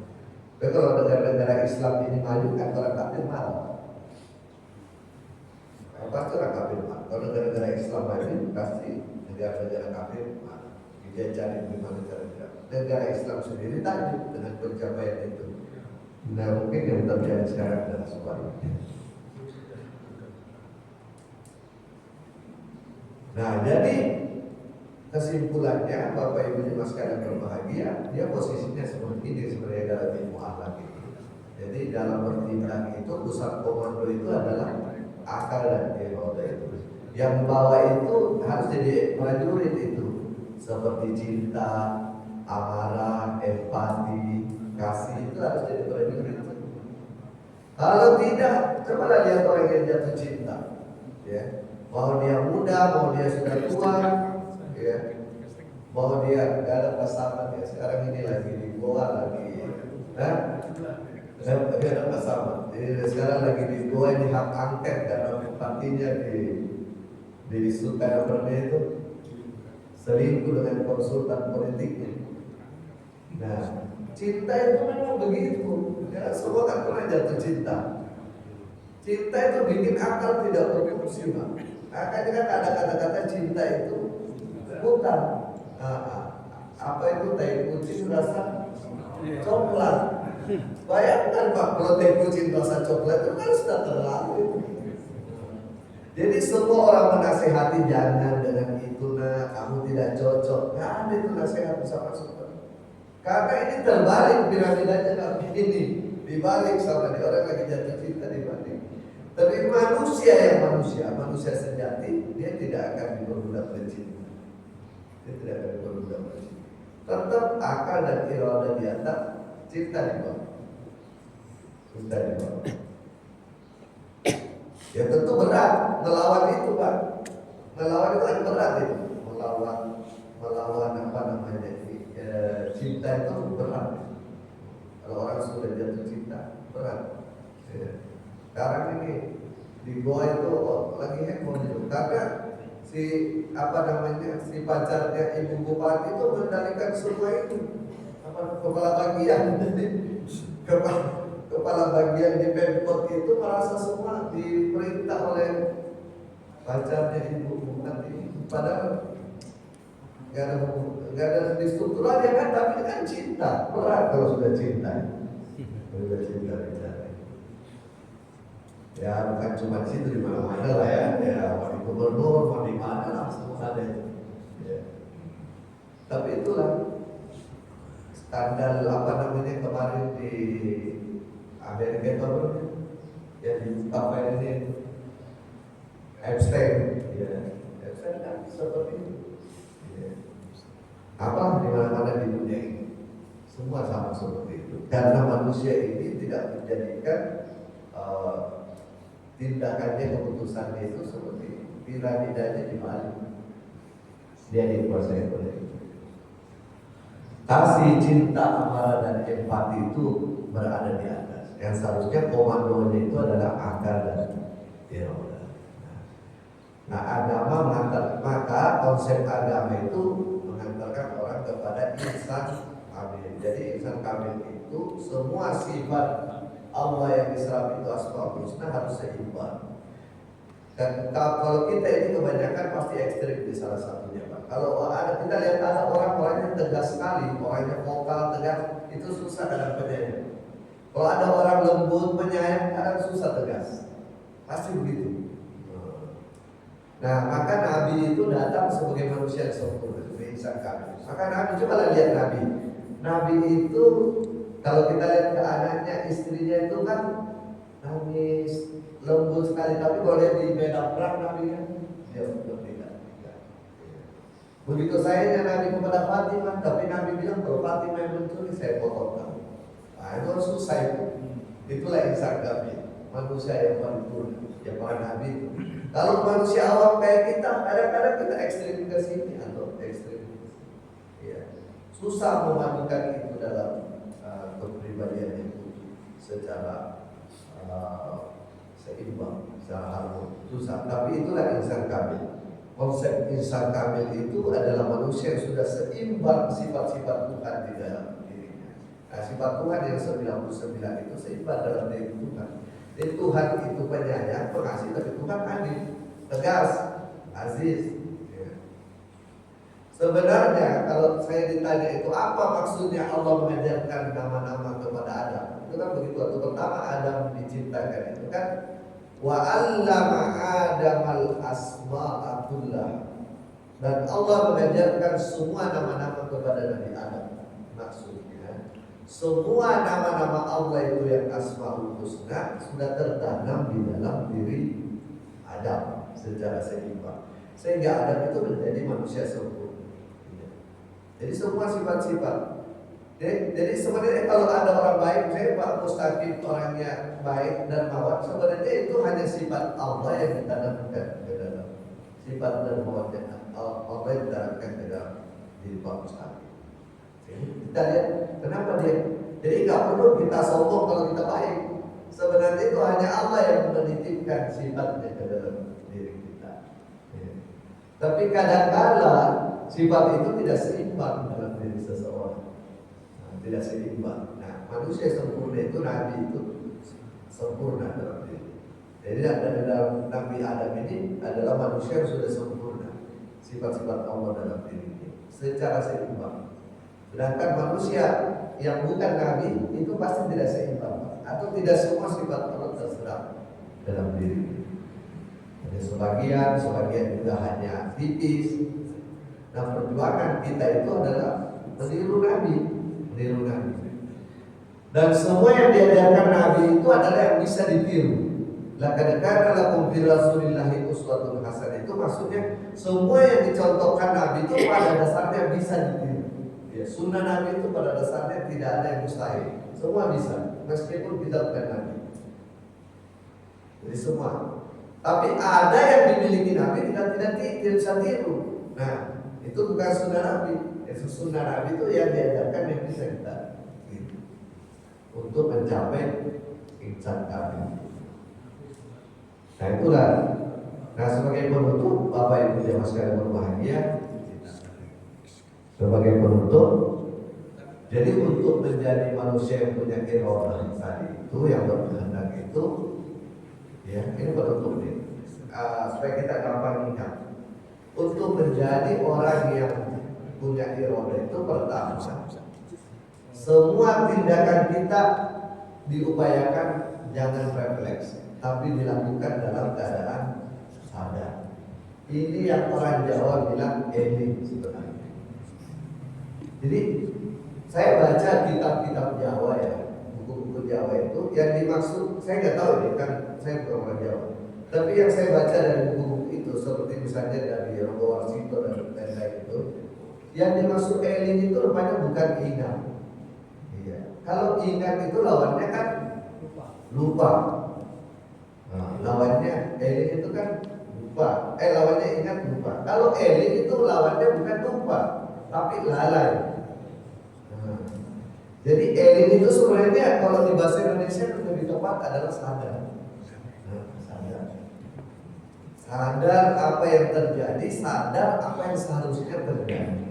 Tapi kalau negara-negara Islam ini maju kan orang kafir marah. Pasti orang kafir marah. Kalau negara-negara Islam maju pasti negara-negara kafir marah. Dia cari bagaimana cara negara Islam sendiri takjub dengan pencapaian itu. Nah mungkin yang terjadi sekarang adalah sebaliknya. Nah, jadi kesimpulannya Bapak Ibu Jemaah sekalian berbahagia, dia posisinya seperti ini sebenarnya dalam ilmu akhlak itu. Jadi dalam bertindak itu pusat komando itu adalah akal dan iradah itu. Yang bawa itu harus jadi prajurit itu, seperti cinta, amarah, empati, kasih itu harus jadi prajurit. Kalau tidak, coba lihat orang yang jatuh cinta, ya. Mau dia muda, mau dia sudah tua, ya. Mau dia gak ada pasangan ya. Sekarang ini lagi di Goa lagi, gak ada pasangan. Jadi sekarang lagi di Goa ini hak angket karena partinya di Sukarno itu selingkuh dengan konsultan politiknya. Nah, cinta itu memang begitu. Ya, semua kan pernah jatuh cinta. Cinta itu bikin akal tidak berfungsi, Pak. Makanya kan ada kata-kata cinta itu bukan apa itu teh kucing rasa coklat. Bayangkan Pak, kalau teh kucing rasa coklat itu kan sudah terlalu. Jadi semua orang menasehati jangan dengan itu nak, kamu tidak cocok. Nggak ada itu nasihat sama super. Karena ini terbalik piramidanya Nabi ini, dibalik sama di orang lagi jatuh cinta dibalik. Tapi manusia sejati, dia tidak akan diperbudak bercinta. Dia tidak akan diperbudak bercinta. Tetap akal dan iradah di atas, cinta di bawah. Cinta di bawah. Ya tentu berat melawan itu Pak. Melawan itu kan berat itu. Melawan apa namanya? Cinta itu berat. Kalau orang sudah jatuh cinta, berat. Ya. Sekarang ini di Goa itu lagi heboh itu karena si pacarnya ibu bupati itu mengendalikan semua itu kepala bagian di Pemkot itu merasa semua diperintah oleh pacarnya ibu bupati, padahal nggak ada di strukturalnya kan, tapi kan cinta berat kalau sudah cinta. Ya bukan cuma di situ, di mana-mana lah ya mau di gubernur, mau di mana lah semua ada itu. Ya. Tapi itulah skandal kemarin di Amerika itu yang dibuka ini Epstein, ya Epstein kan seperti itu. Ya. Apa di mana-mana di dunia ini semua sama seperti itu. Karena manusia ini tidak menjadikan tindakannya, keputusannya itu seperti piramidanya dibalik. Dia dikuasai oleh itu. Kasih, cinta, amarah dan empati itu berada di atas. Yang seharusnya komandonya itu adalah akal dan iradah. Nah, agama maka konsep agama itu mengantarkan orang kepada insan kamil. Jadi insan kamil itu semua sifat Allah yang Islam itu Asmaul Husna harus seimbang. Dan kalau kita ini kebanyakan pasti ekstrim di salah satunya Pak. Kalau kita lihat ada orang-orang yang tegas sekali, orangnya vokal tegas, itu susah dalam penyayang. Kalau ada orang lembut penyayang, kadang susah tegas. Pasti begitu. Nah maka Nabi itu datang sebagai manusia yang sempurna, sebagai insan kamil. Maka Nabi, coba lihat Nabi itu kalau kita lihat ke anaknya, istrinya itu kan nangis, lembut sekali. Tapi kalau dia di medan perang Nabi kan, dia tidak. Begitu sayangnya Nabi kepada Fatimah, tapi Nabi bilang kalau Fatimah yang mencuri, saya potong kamu. Nah, itu susah itu. Itulah insan kami, manusia yang paripurna, yang para Nabi itu. Kalau manusia awam kayak kita, kadang-kadang kita ekstrim ke sini atau ekstrim ke sini. Ya. Susah memadukan itu dalam kepribadian itu secara seimbang, secara harmoni. Susah, tapi itulah insan kamil. Konsep insan kamil itu adalah manusia yang sudah seimbang sifat-sifat Tuhan di dalam dirinya. Nah, sifat Tuhan yang 99 itu seimbang dalam diri Tuhan. Jadi Tuhan itu penyayang, pengasih, tapi Tuhan adil, tegas, aziz. Ya. Sebenarnya kalau saya ditanya itu apa maksudnya Allah mengajarkan nama-nama kepada Adam? Itu kan begitu. Waktu pertama Adam diciptakan itu kan wa 'allama Adamal asma'a kullah. Dan Allah mengajarkan semua nama-nama kepada Nabi Adam. Maksudnya semua nama-nama Allah itu yang Asmaul Husna sudah tertanam di dalam diri Adam secara seimbang, sehingga Adam itu menjadi manusia sempurna. Jadi semua sifat-sifat. Jadi sebenarnya kalau ada orang baik, saya Pak Mustaqim orangnya baik dan mawar, sebenarnya itu hanya sifat Allah yang ditanamkan ke dalam sifat dan mawarnya Allah yang ditanamkan ke dalam diri Pak Mustaqim. Kita lihat kenapa dia. Jadi nggak perlu kita sombong kalau kita baik. Sebenarnya itu hanya Allah yang menitipkan sifatnya ke dalam diri kita. Ya. Tapi kadang-kala sifat itu tidak seimbang dalam diri seseorang. Tidak seimbang. Nah, manusia sempurna itu Nabi itu sempurna dalam diri. Jadi dalam Nabi Adam ini adalah manusia yang sudah sempurna. Sifat-sifat Allah dalam dirinya secara seimbang. Sedangkan manusia yang bukan Nabi itu pasti tidak seimbang atau tidak semua sifat Allah terserap dalam diri. Ada sebagian juga hanya tipis. Nah, perjuangan kita itu adalah meniru Nabi. Dan semua yang diajarkan Nabi itu adalah yang bisa ditiru. Laqad kana lakum fi Rasulillahi uswatun hasanah, itu maksudnya semua yang dicontohkan Nabi itu pada dasarnya bisa ditiru. Ya, sunnah Nabi itu pada dasarnya tidak ada yang mustahil. Semua bisa, meskipun kita bukan Nabi. Jadi semua. Tapi ada yang dimiliki Nabi kita tidak bisa tiru. Nah, itu bukan sunnah Nabi. Sunnah Nabi itu yang diajarkan yang bisa kita tiru untuk mencapai insan kami. Nah itulah. Nah sebagai penutup, Bapak Ibu jemaah sekalian berbahagia, sebagai penutup, jadi untuk menjadi manusia yang punya iradah tadi itu, yang berkehendak itu, ya ini penutup nih, supaya kita gampang ingat. Untuk menjadi orang yang punya iradah itu pertama, semua tindakan kita diupayakan jangan refleks, tapi dilakukan dalam keadaan sadar. Ini yang orang Jawa bilang eling sebenarnya. Jadi saya baca kitab-kitab Jawa ya, buku-buku Jawa itu yang dimaksud, saya nggak tahu ini kan, saya bukan orang Jawa. Tapi yang saya baca dari buku itu seperti misalnya dari Ronggo Warsito dan lain-lain itu, yang dimaksud eling itu rupanya bukan ingat. Iya. Kalau ingat itu lawannya kan lupa. Nah, lawannya eling itu kan lupa. Lawannya ingat lupa. Kalau eling itu lawannya bukan lupa, tapi lalai. Nah, jadi eling itu sebenarnya kalau di bahasa Indonesia lebih tepat adalah sadar. Sadar apa yang terjadi, sadar apa yang seharusnya terjadi.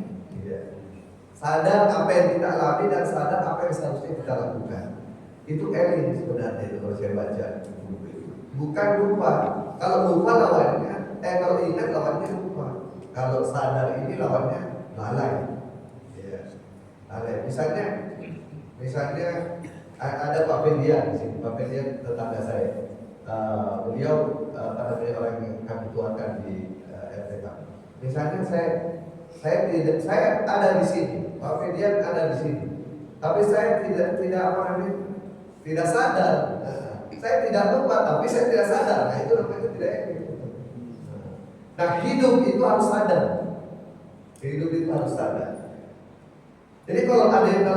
Sadar apa yang kita alami dan sadar apa yang seharusnya kita lakukan. Itu eling sebenarnya itu kalau saya baca buku itu. Bukan lupa. Kalau lupa lawannya, kalau ingat lawannya lupa. Kalau sadar ini lawannya lalai. Ya. Lalai. Misalnya ada Pak Fendian di sini. Pak Fendian tetangga saya. Beliau orang yang kami tuakan di RT kami. Misalnya saya ada di sini. Pak Fedian ada di sini, tapi saya tidak sadar. saya tidak lupa, tapi saya tidak sadar. Nah itu namanya tidak etis. Nah hidup itu harus sadar. Hidup itu harus sadar. Jadi kalau ada yang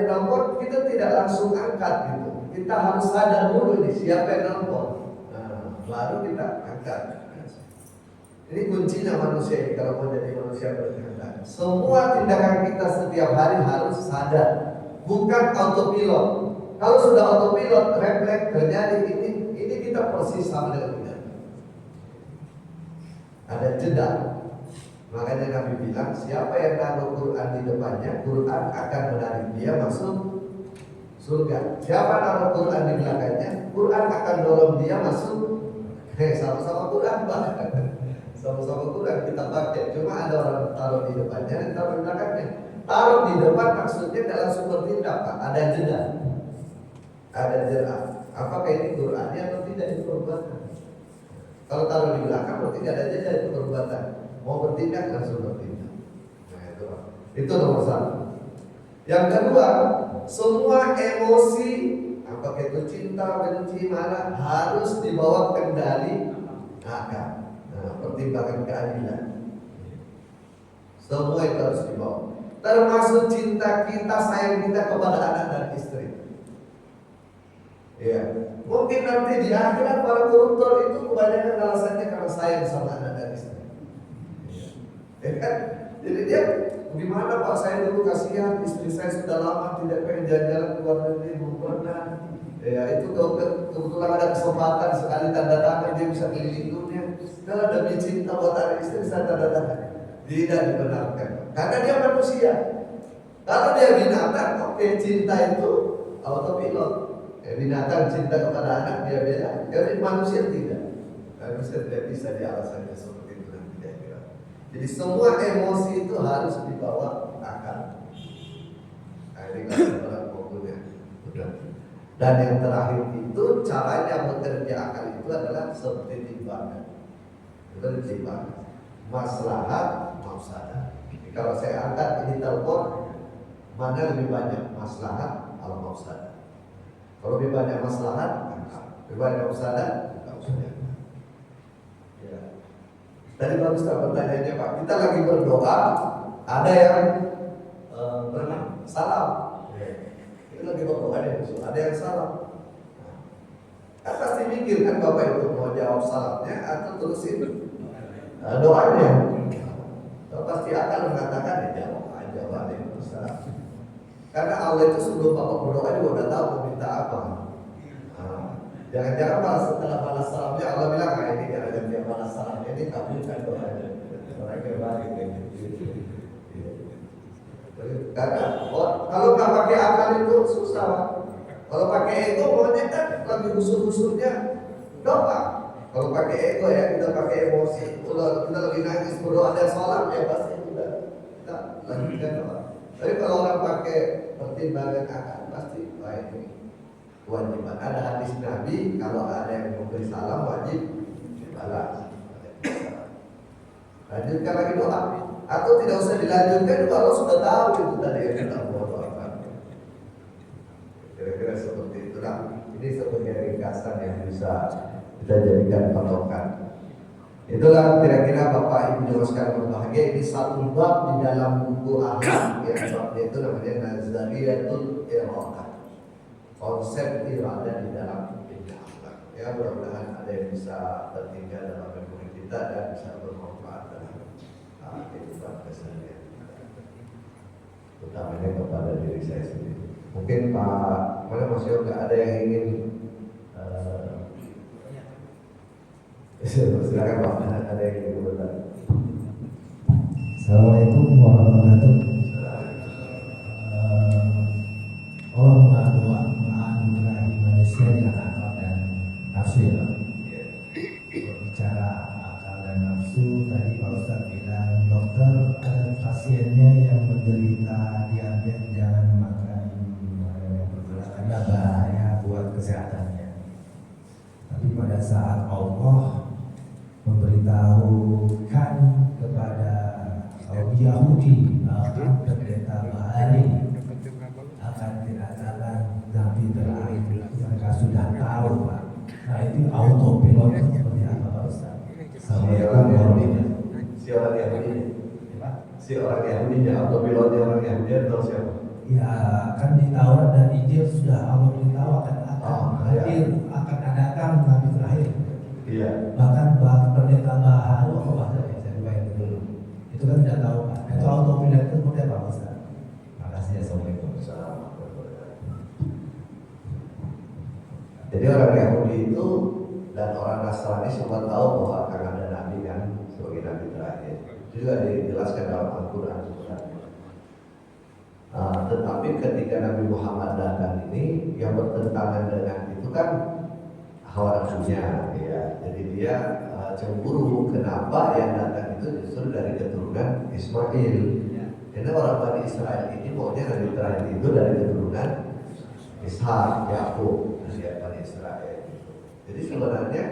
nelpon, kita tidak langsung angkat gitu. Kita harus sadar dulu nih siapa yang nelpon. Nah, baru kita angkat. Ini kuncinya manusia ini kalau mau jadi manusia berkehendak. Semua tindakan kita setiap hari harus sadar, bukan autopilot. Kalau sudah autopilot, refleks terjadi ini kita persis sama dengan kita. Ada jeda. Makanya Nabi bilang, siapa yang naruh Quran di depannya, Quran akan menarik dia masuk surga. Siapa naruh Quran di belakangnya, Quran akan dorong dia masuk. Sama-sama Quran bahkan. Sama-sama Quran kita pakai. Cuma ada orang taruh di depannya dan taruh di belakangnya. Taruh di depan maksudnya tidak langsung bertindak, Pak. Ada jeda. Ada jeda. Apakah ini Qurannya atau tidak, itu perbuatan. Kalau taruh di belakang berarti tidak ada jeda, itu perbuatan. Mau bertindak langsung bertindak. Nah itu nomor satu. Yang kedua, semua emosi, apakah itu cinta, benci, marah, harus dibawa kendali akal. Nah, pertimbangan keadilan. Semua itu harus dibawa. Termasuk cinta kita, sayang kita kepada anak dan istri. Ya, mungkin nanti di akhirat para koruptor itu kebanyakan alasannya karena sayang sama anak dan istri. Ya kan? Jadi dia, gimana Pak, saya dulu kasihan istri saya sudah lama tidak pengen jalan-jalan ke luar negeri, belum pernah. Ya itu kebetulan ada kesempatan sekali tanda tangan dia bisa keliling dunia. Kalau demi cinta buat anak istri saya tanda tangan. Tidak dibenarkan. Karena dia manusia. Kalau dia binatang, oke, cinta itu autopilot. Binatang cinta kepada anak dia bela. Jadi manusia tidak. Manusia tidak bisa dialasannya seperti itu nanti dia kira. Jadi semua emosi itu harus dibawa akal. Nah, ini kalau pokoknya. Dan yang terakhir itu caranya bekerja akal itu adalah seperti timbangan. Bertimbangan. Maslahat, mafsadah. Kalau saya angkat ini telepon, mana lebih banyak maslahat atau mafsadah? Kalau lebih banyak maslahat, angkat. Lebih banyak mafsadah, enggak usah diangkat. Ya. Tadi bagus pertanyaannya Pak. Kita lagi berdoa, ada yang salam. Kita lagi berdoa ada yang salam. Kan pasti mikir kan Bapak itu mau jawab salamnya atau terusin doanya. Pasti akan mengatakan ya jawab aja Waalaikumsalam. Karena Allah itu sebelum Bapak berdoa juga udah tahu mau minta apa. Jangan-jangan malah setelah balas salamnya Allah bilang, nah ini jangan dia balas salamnya ini kabulkan doanya. Orang kebalik kayak gitu. Karena kalau nggak pakai akal itu susah. Kalau pakai ego pokoknya kan lagi busur-busurnya doa. Kalau pakai ego ya kita pakai emosi. Kalau kita lagi nangis berdoa ada salam ya pasti sudah kita lanjutkan doa. Tapi kalau orang pakai pertimbangan akal pasti baik ini kewajiban. Ada hadis Nabi kalau ada yang memberi salam wajib dibalas. Lanjutkan lagi doa. Atau tidak usah dilanjutkan kalau sudah tahu itu tadi yang kita mau doakan. Kira-kira seperti itulah. Ini sebagai ringkasan yang bisa kita jadikan patokan. Itulah kira-kira Bapak Ibu sekalian berbahagia. Ini satu bab di dalam buku akhlak yang babnya itu namanya Nazariyatul Iradah. Konsep iradah di dalam akhlak. Ya mudah-mudahan ada yang bisa tertinggal dalam memori kita dan bisa bermanfaat dalam kehidupan keseharian, utamanya kepada diri saya sendiri. Mungkin Pak, mana Mas Yoga ada yang ingin silakan Pak, ada yang ingin bertanya. Assalamualaikum warahmatullahi wabarakatuh. Allah menganugerahi manusia dengan akal dan nafsu ya. Berbicara akal dan nafsu, tadi Pak Ustadz bilang dokter pasiennya yang menderita diabetes jangan makan yang bergerak karena bahaya buat kesehatannya. Tapi pada saat Allah memberitahukan kepada kaum Yahudi akan pendeta Baali akan kedatangan Nabi terakhir, mereka sudah tahu berarti autopilot seperti apa Pak Ustaz? Assalamualaikum warahmatullahi wabarakatuh. Si orang Yahudi, si orang Yahudi, autopilotnya orang Yahudi atau siapa? Ya kan di Taurat dan Injil sudah Allah beritahu akan hadir, akan datang Nabi terakhir. Iya. Bahkan pendeta baharu apa bahasa ya saya lupa dulu. Itu kan tidak tahu Pak. Itu autopilot itu seperti apa Pak Ustaz? Makasih ya, Assalamualaikum. Jadi orang Yahudi itu dan orang Nasrani semua tahu bahwa akan ada nabi kan sebagai nabi terakhir. Itu juga dijelaskan dalam Al-Quran. Tetapi ketika Nabi Muhammad datang ini yang bertentangan dengan itu kan hawa nafsunya, ya. Jadi dia cemburu kenapa yang datang itu justru dari keturunan Ismail. Karena orang Bani Israel ini maunya Nabi terakhir itu dari keturunan Ishak, Yakub, ya Bani Israel. Jadi sebenarnya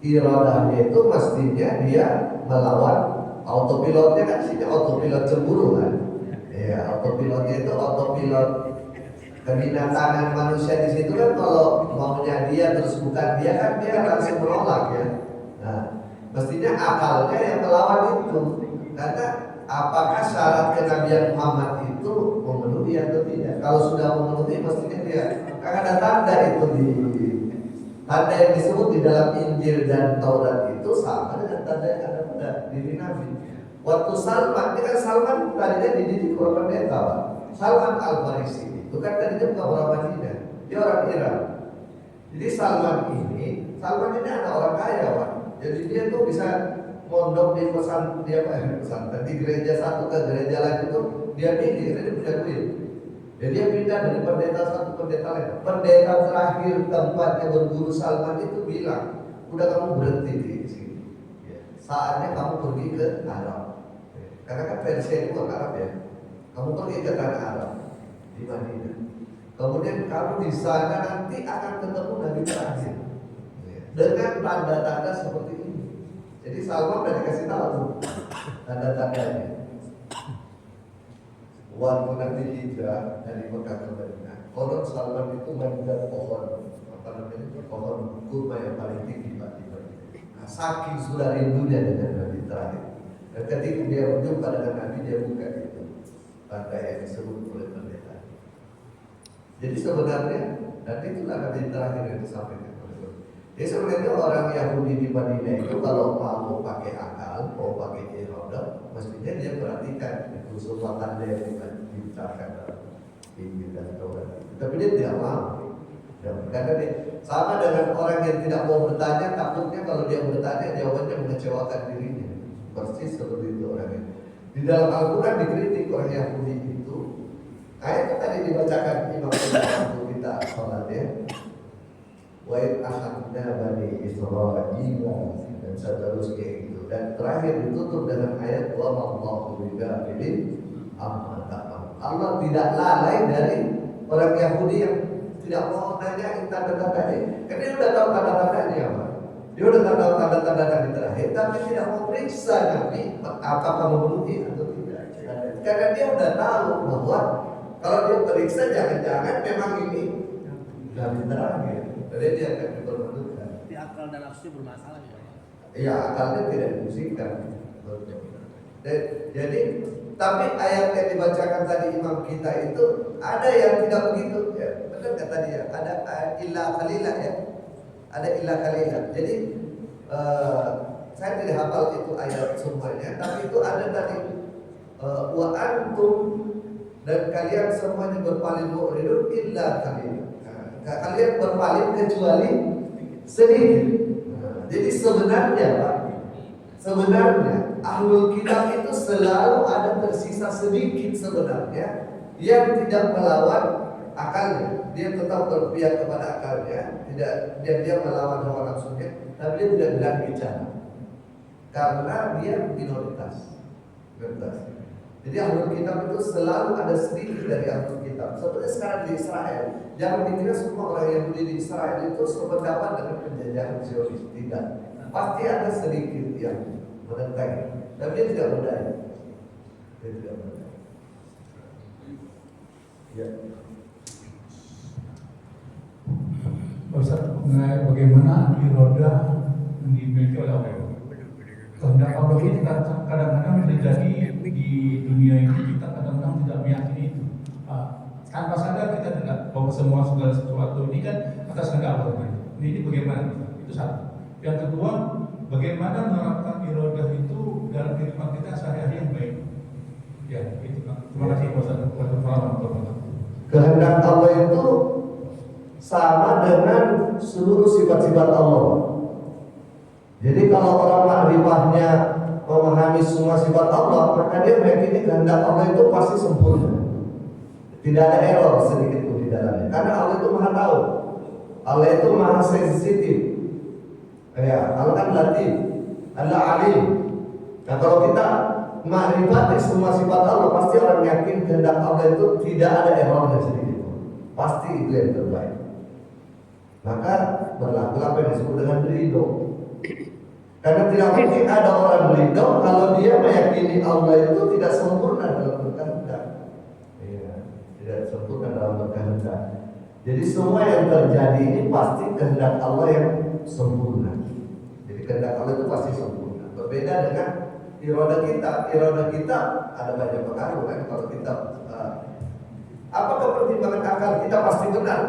iradahnya itu mestinya dia melawan autopilotnya kan sini autopilot cemburu kan. Ya, autopilotnya itu autopilot kebinatangan manusia di situ kan kalau maunya dia terus bukan dia kan dia langsung menolak ya. Nah, mestinya akalnya yang melawan itu. Karena apakah syarat kenabian Muhammad itu memenuhi atau tidak? Kalau sudah memenuhi mestinya dia akan ada tanda itu di tanda yang disebut di dalam Injil dan Taurat itu sama dengan tanda yang ada pada diri Nabi. Waktu Salman, ini kan Salman tadinya dididik orang pendeta, Pak. Salman Al-Farisi itu kan tadinya bukan orang Madinah, dia orang Iran. Jadi Salman ini anak orang kaya, Pak. Jadi dia tuh bisa mondok di pesantren di gereja satu ke gereja lain itu dia pilih, dia punya duit. Jadi dia pindah dari pendeta satu ke pendeta lain. Pendeta terakhir tempatnya berguru Salman itu bilang, udah kamu berhenti di sini. Saatnya kamu pergi ke Arab. Karena kan Persia itu bukan Arab ya. Kamu pergi ke tanah Arab di Madinah. Kemudian kamu di sana nanti akan ketemu Nabi terakhir dengan tanda-tanda seperti ini. Jadi Salman udah dikasih tahu tuh tanda-tandanya. Waktu Nabi hijrah dari Mekah ke Madinah, konon Salman itu manjat pohon pohon kurma yang paling tinggi di Madinah. Nah, saking sudah rindunya dengan Nabi terakhir. Dan ketika dia berjumpa dengan Nabi, dia buka itu tanda yang disebut oleh pendeta. Jadi sebenarnya dan itulah Nabi terakhir yang disampaikan. Jadi sebenarnya orang Yahudi di Madinah itu kalau mau pakai akal, mau pakai iradah, mestinya dia perhatikan itu semua tanda yang dibicarakan dalam Injil dan Taurat. Tapi dia tidak mau. Karena dia sama dengan orang yang tidak mau bertanya, takutnya kalau dia bertanya jawabannya mengecewakan dirinya. Persis seperti itu orangnya. Di dalam Al-Quran dikritik orang Yahudi itu. Ayat itu tadi dibacakan Imam waktu kita sholat ya. Wa akhadna bani Israil dan seterusnya itu. Dan terakhir ditutup dengan ayat wa mallahu bighafilin amma ta'malun. Allah tidak lalai dari orang Yahudi yang tidak mau nanya tanda-tanda ini. Karena dia sudah tahu tanda-tandanya apa. Dia sudah tahu tanda-tanda Nabi terakhir, tapi tidak mau periksa Nabi apakah memenuhi atau tidak. Karena dia sudah tahu bahwa kalau dia periksa jangan-jangan memang ini Nabi terakhir. Jadi dia akan dipermalukan. Di akal dan nafsu bermasalah ya. Iya, akalnya tidak dimusikkan. Jadi tapi ayat yang dibacakan tadi imam kita itu ada yang tidak begitu ya. Benar nggak tadi ya? Ada illa qalila ya. Ada illa qalila. Jadi saya tidak hafal itu ayat semuanya, tapi itu ada tadi wa antum dan kalian semuanya berpaling mu'ridun illa qalila. Kalian berpaling kecuali sedikit. Jadi sebenarnya Pak, sebenarnya ahlul kitab itu selalu ada tersisa sedikit sebenarnya yang tidak melawan akalnya. Dia tetap berpihak kepada akalnya, tidak dia melawan hawa nafsunya, tapi dia tidak berani bicara karena dia minoritas. Jadi ahlul kitab itu selalu ada sedikit dari ahlul kitab. Seperti sekarang di Israel, jangan dikira semua orang yang di Israel itu sependapat dengan penjajahan Zionis. Tidak, pasti ada sedikit yang menentang, tapi dia tidak berdaya. Dia tidak berdaya. Ya. Ustaz, mengenai bagaimana iroda yang dimiliki oleh Allah. Kehendak Allah ini kadang-kadang terjadi di dunia ini, kita kadang-kadang tidak meyakini itu. Tanpa sadar kita tidak bahwa semua segala sesuatu ini kan atas kehendak Allah. Ini bagaimana? Itu satu. Yang kedua, bagaimana menerapkan iroda itu dalam kehidupan kita sehari-hari yang baik. Ya, itu kan. Terima kasih Ustaz. Kehendak Allah itu sama dengan seluruh sifat-sifat Allah. Jadi kalau orang makrifahnya memahami semua sifat Allah, maka dia meyakini kehendak Allah itu pasti sempurna. Tidak ada error sedikit pun di dalamnya. Karena Allah itu maha tahu. Allah itu maha sensitif. Ya, Allah kan latif, Allah alim. Nah kalau kita makrifati semua sifat Allah, pasti orang yakin kehendak Allah itu tidak ada errornya sedikit pun. Pasti itu yang terbaik. Maka berlaku apa yang disebut dengan ridho. Karena tidak mungkin ada orang ridho kalau dia meyakini Allah itu tidak sempurna dalam berkehendak. Ya, tidak sempurna dalam berkehendak. Jadi semua yang terjadi ini pasti kehendak Allah yang sempurna. Jadi kehendak Allah itu pasti sempurna. Berbeda dengan iroda kita. Iroda kita ada banyak pengaruh kan. Kalau kita apakah pertimbangan akal kita pasti benar?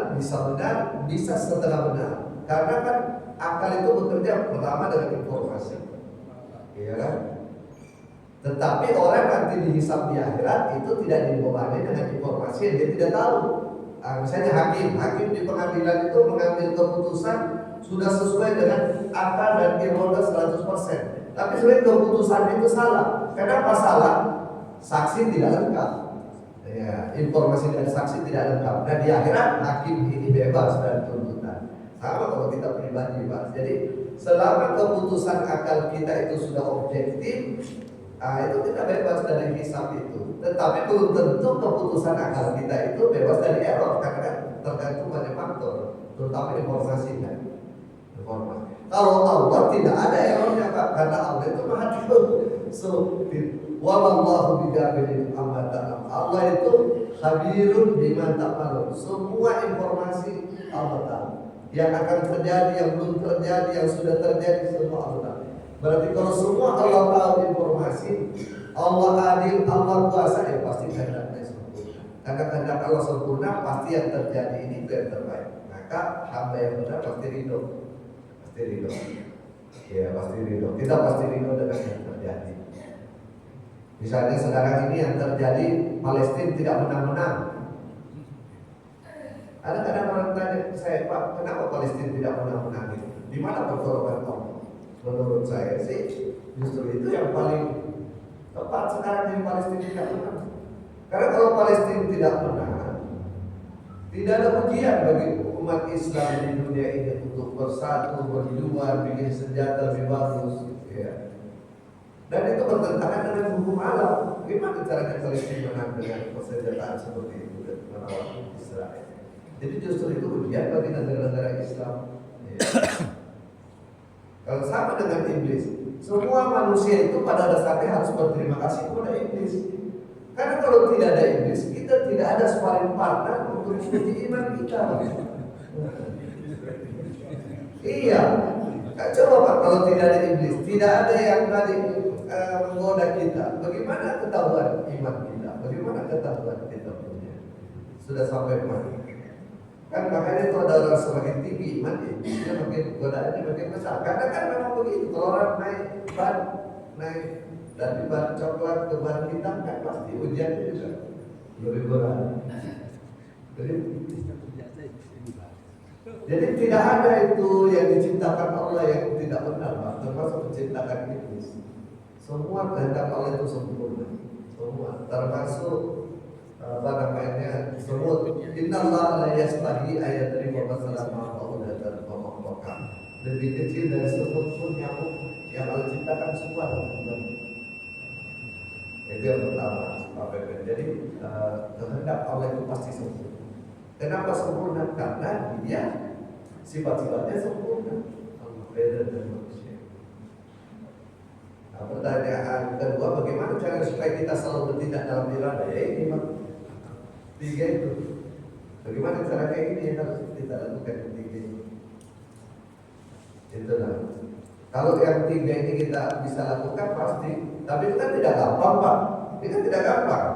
Bisa setengah benar. Karena kan akal itu bekerja pertama dengan informasi, iya kan? Tetapi orang nanti dihisab di akhirat itu tidak dibebani dengan informasi yang dia tidak tahu. Misalnya hakim di pengadilan itu mengambil keputusan sudah sesuai dengan akal dan iroda 100%. Tapi sebenarnya keputusan itu salah. Kenapa salah? Saksi tidak lengkap. Ya, informasi dari saksi tidak lengkap. Dan di akhirat hakim ini bebas dari tuntutan. Sama kalau kita pribadi, Pak. Jadi selama keputusan akal kita itu sudah objektif, itu kita bebas dari hisab itu. Tetapi belum tentu keputusan akal kita itu bebas dari error, karena kan tergantung banyak faktor, terutama informasi kan. Kalau Allah tidak ada errornya, Pak, karena Allah itu maha tahu. Wallahu bighafilin amma ta'lam. Allah itu khabirun bima ta'malun. Semua informasi Allah tahu. Yang akan terjadi, yang belum terjadi, yang sudah terjadi, semua Allah tahu. Berarti kalau semua Allah tahu informasi, Allah adil, Allah kuasa, ya pasti kehendaknya sempurna. Karena kehendak Allah sempurna, pasti yang terjadi ini itu yang terbaik. Maka hamba yang benar pasti ridho. Pasti ridho. Ya pasti ridho. Kita pasti ridho dengan yang terjadi. Misalnya sekarang ini yang terjadi, Palestina tidak menang-menang. Ada kadang orang tanya saya, Pak, kenapa Palestina tidak menang-menang itu? Di mana pertolongan Allah? Menurut saya sih, justru itu yang paling tepat sekarang di Palestina tidak menang. Karena kalau Palestina tidak menang, tidak ada ujian bagi umat Islam di dunia ini untuk bersatu, berjuang, bikin senjata lebih bagus. Ya. Dan itu bertentangan dengan hukum alam. Gimana caranya Palestina menang dengan persenjataan seperti itu dan melawan Israel? Jadi justru itu ujian bagi negara-negara Islam. Ya. Kalau sama dengan iblis, semua manusia itu pada dasarnya harus berterima kasih kepada iblis. Karena kalau tidak ada iblis, kita tidak ada sparring partner untuk menguji iman kita. Iya. Coba Pak, kalau tidak ada iblis, tidak ada yang tadi menggoda kita, bagaimana ketahuan iman kita? Bagaimana ketahuan kita punya? Sudah sampai mana? Kan makanya itu ada orang semakin tinggi iman, dia makin godaannya makin besar. Karena kan memang begitu. Kalau orang naik dari ban coklat ke ban hitam kan pasti ujiannya juga lebih berat. Jadi tidak ada itu yang diciptakan Allah yang tidak benar, Pak. Termasuk menciptakan iblis. Semua kehendak Allah itu sempurna. Semua termasuk apa namanya semut. Innallaha la yastahi ayadriba masalan ma'udatan wa maqqa. Lebih kecil dari semut pun nyamuk yang Allah ciptakan semua dengan benar. Itu yang pertama, Pak Pepe. Jadi kehendak Allah itu pasti sempurna. Kenapa sempurna? Karena dia sifat-sifatnya sempurna. Beda dengan manusia. Nah, pertanyaan kedua, bagaimana cara supaya kita selalu bertindak dalam iradah? Ya ini Pak. 3 itu. Bagaimana caranya ini yang harus kita lakukan 3 itu? Itulah. Kalau yang tiga ini kita bisa lakukan pasti, tapi itu kan tidak gampang Pak. Ini kan tidak gampang.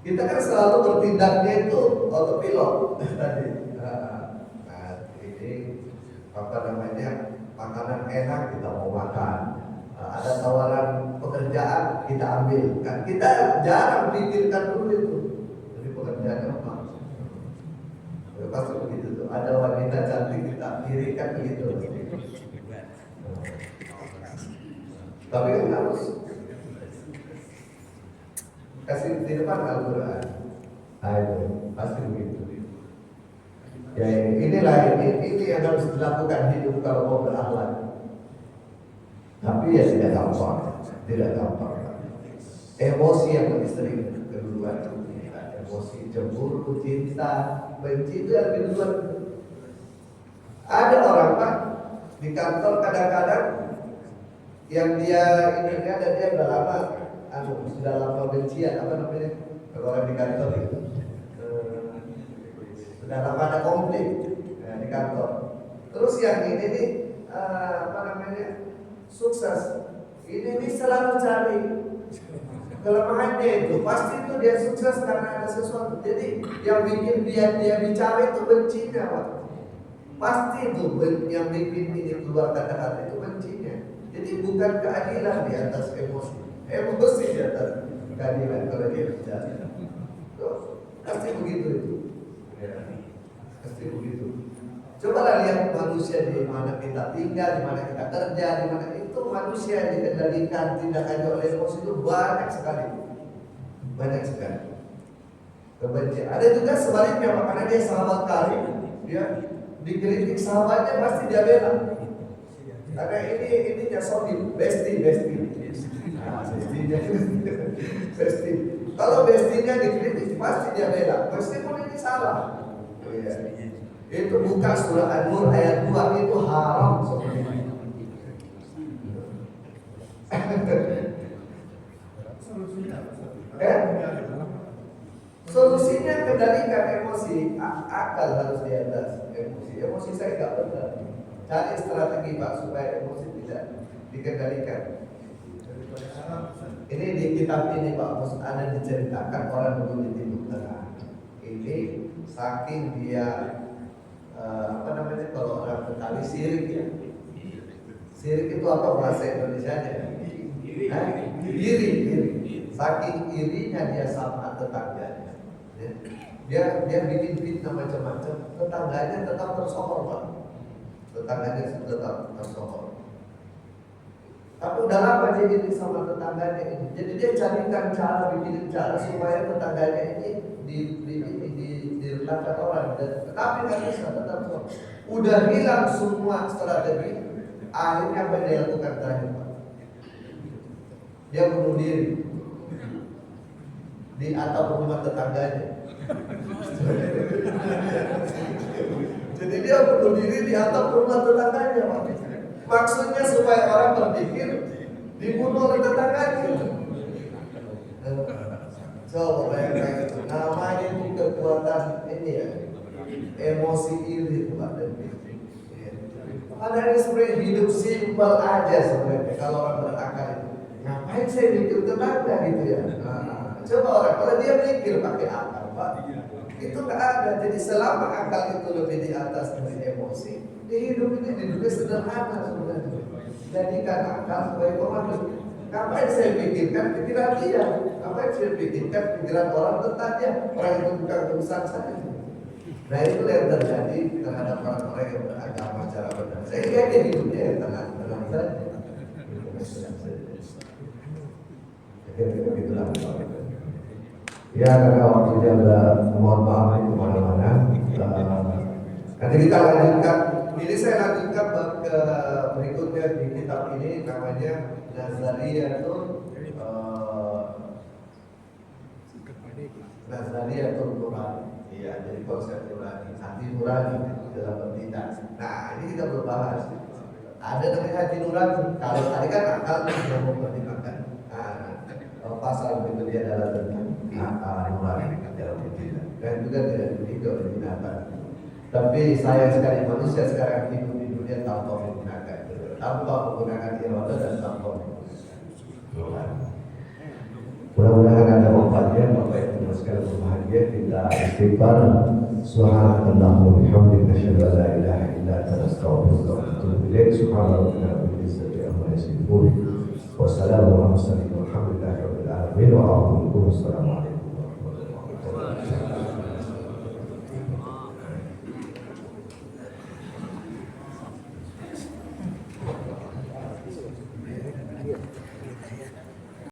Kita kan selalu bertindaknya itu autopilot tadi. Nah, ini apa namanya, makanan enak kita mau makan. Ada tawaran pekerjaan kita ambil. Kan kita jarang pikirkan dulu itu. Jadi pekerjaannya apa? Ya, pasti begitu tuh. Ada wanita cantik kita kirikan begitu. Tapi kan harus kasih di depan Al-Quran. Ayo, pasti begitu. Ya inilah ini yang harus dilakukan hidup kalau mau berakhlak. Tapi ya tidak gampang. Emosi yang lebih sering keduluan. Emosi cemburu, cinta, benci itu yang lebih duluan. Ada orang Pak di kantor kadang-kadang yang dia ini ada dia udah lama, sudah lama bencian apa namanya kalau orang di kantor itu sudah lama ada konflik di kantor. Terus yang ini nih apa namanya sukses, ini nih selalu cari kelemahannya itu, pasti itu dia sukses karena ada sesuatu. Jadi yang bikin dia bicara itu bencinya Pak. Pasti itu yang bikin ini keluar kata-kata itu bencinya. Jadi bukan keadilan di atas emosi di atas keadilan kalau dia bicara. Pasti begitu itu. Ya, pasti begitu. Cobalah lihat manusia di mana kita tinggal, di mana kita kerja, di mana itu manusia yang dikendalikan tindakannya oleh emosi itu banyak sekali. Kebencian. Ada juga sebaliknya, karena dia sahabat karib, dia dikritik sahabatnya pasti dia bela. Karena ininya sobi, bestie. Bestie. Kalau bestinya dikritik pasti dia bela. Meskipun ini salah. Itu buka surah An-Nur ayat 2 itu haram sebenarnya. Solusinya kendalikan emosi, akal harus di atas emosi. Emosi saya nggak benar. Cari strategi Pak supaya emosi tidak dikendalikan. Ini di kitab ini Pak Mus ada diceritakan orang dulu di Timur Tengah. Ini saking dia apa namanya kalau orang Betawi sirik ya. Sirik itu apa bahasa Indonesianya? Iri. Saking irinya dia sama tetangganya. Dia bikin fitnah macam-macam. Tetangganya tetap tersohor Pak. Tapi udah lama dia jadi sama tetangganya ini. Jadi dia carikan bikin cara supaya tetangganya ini direndahkan orang. Tapi nggak bisa, tetap so. Udah hilang semua strategi. Akhirnya apa yang dia lakukan terakhir Pak? Dia bunuh diri di atap rumah tetangganya. Jadi dia bunuh diri di atap rumah tetangganya Pak. Maksudnya supaya orang berpikir dibunuh oleh tetangganya. Coba bayangkan itu. Namanya itu kekuatan ini ya, emosi iri itu Pak. Padahal sebenarnya hidup simpel aja sebenarnya kalau orang berakal itu. Ngapain saya mikir tetangga gitu ya? Coba orang kalau dia mikir pakai akal Pak, itu nggak ada. Jadi selama akal itu lebih di atas dari emosi, di hidup ini hidupnya sederhana sebenarnya. Jadikan akal sebagai komando. Ngapain saya pikirkan pikiran dia? Ngapain saya pikirkan pikiran orang tentang dia? Orang itu bukan urusan saya. Nah itu yang terjadi terhadap orang-orang yang beragama secara benar. Sehingga dia hidupnya yang tenang saja. Begitulah. Ya karena waktunya udah, mohon maaf ini kemana-mana. Nanti kita lanjutkan. Ini saya lanjutkan ke berikutnya di kitab ini namanya Nazariyatul Nurani. Iya, jadi konsep nurani, hati nurani dalam bertindak. Nah, ini kita berbahas. Ada namanya hati nurani. Kalau tadi kan akal yang mempertimbangkan. Nah, pasal itu dia adalah tentang nurani dalam bertindak. Dan juga tidak dimiliki oleh binatang. Tapi sayang sekali manusia sekarang hidup di dunia dunia tanpa menggunakan iroda dan tanpa menggunakan. Mudah-mudahan ada obatnya, Bapak Ibu sekalian berbahagia. Kita istighfar. Subhanallah wa bihamdika asyhadu an la ilaha illa anta astaghfiruka wa atubu ilaik. Subhanallah rabbil izzati amma yasifun. Wassalamu ala mursalin walhamdulillahi rabbil alamin wa assalamu alaikum.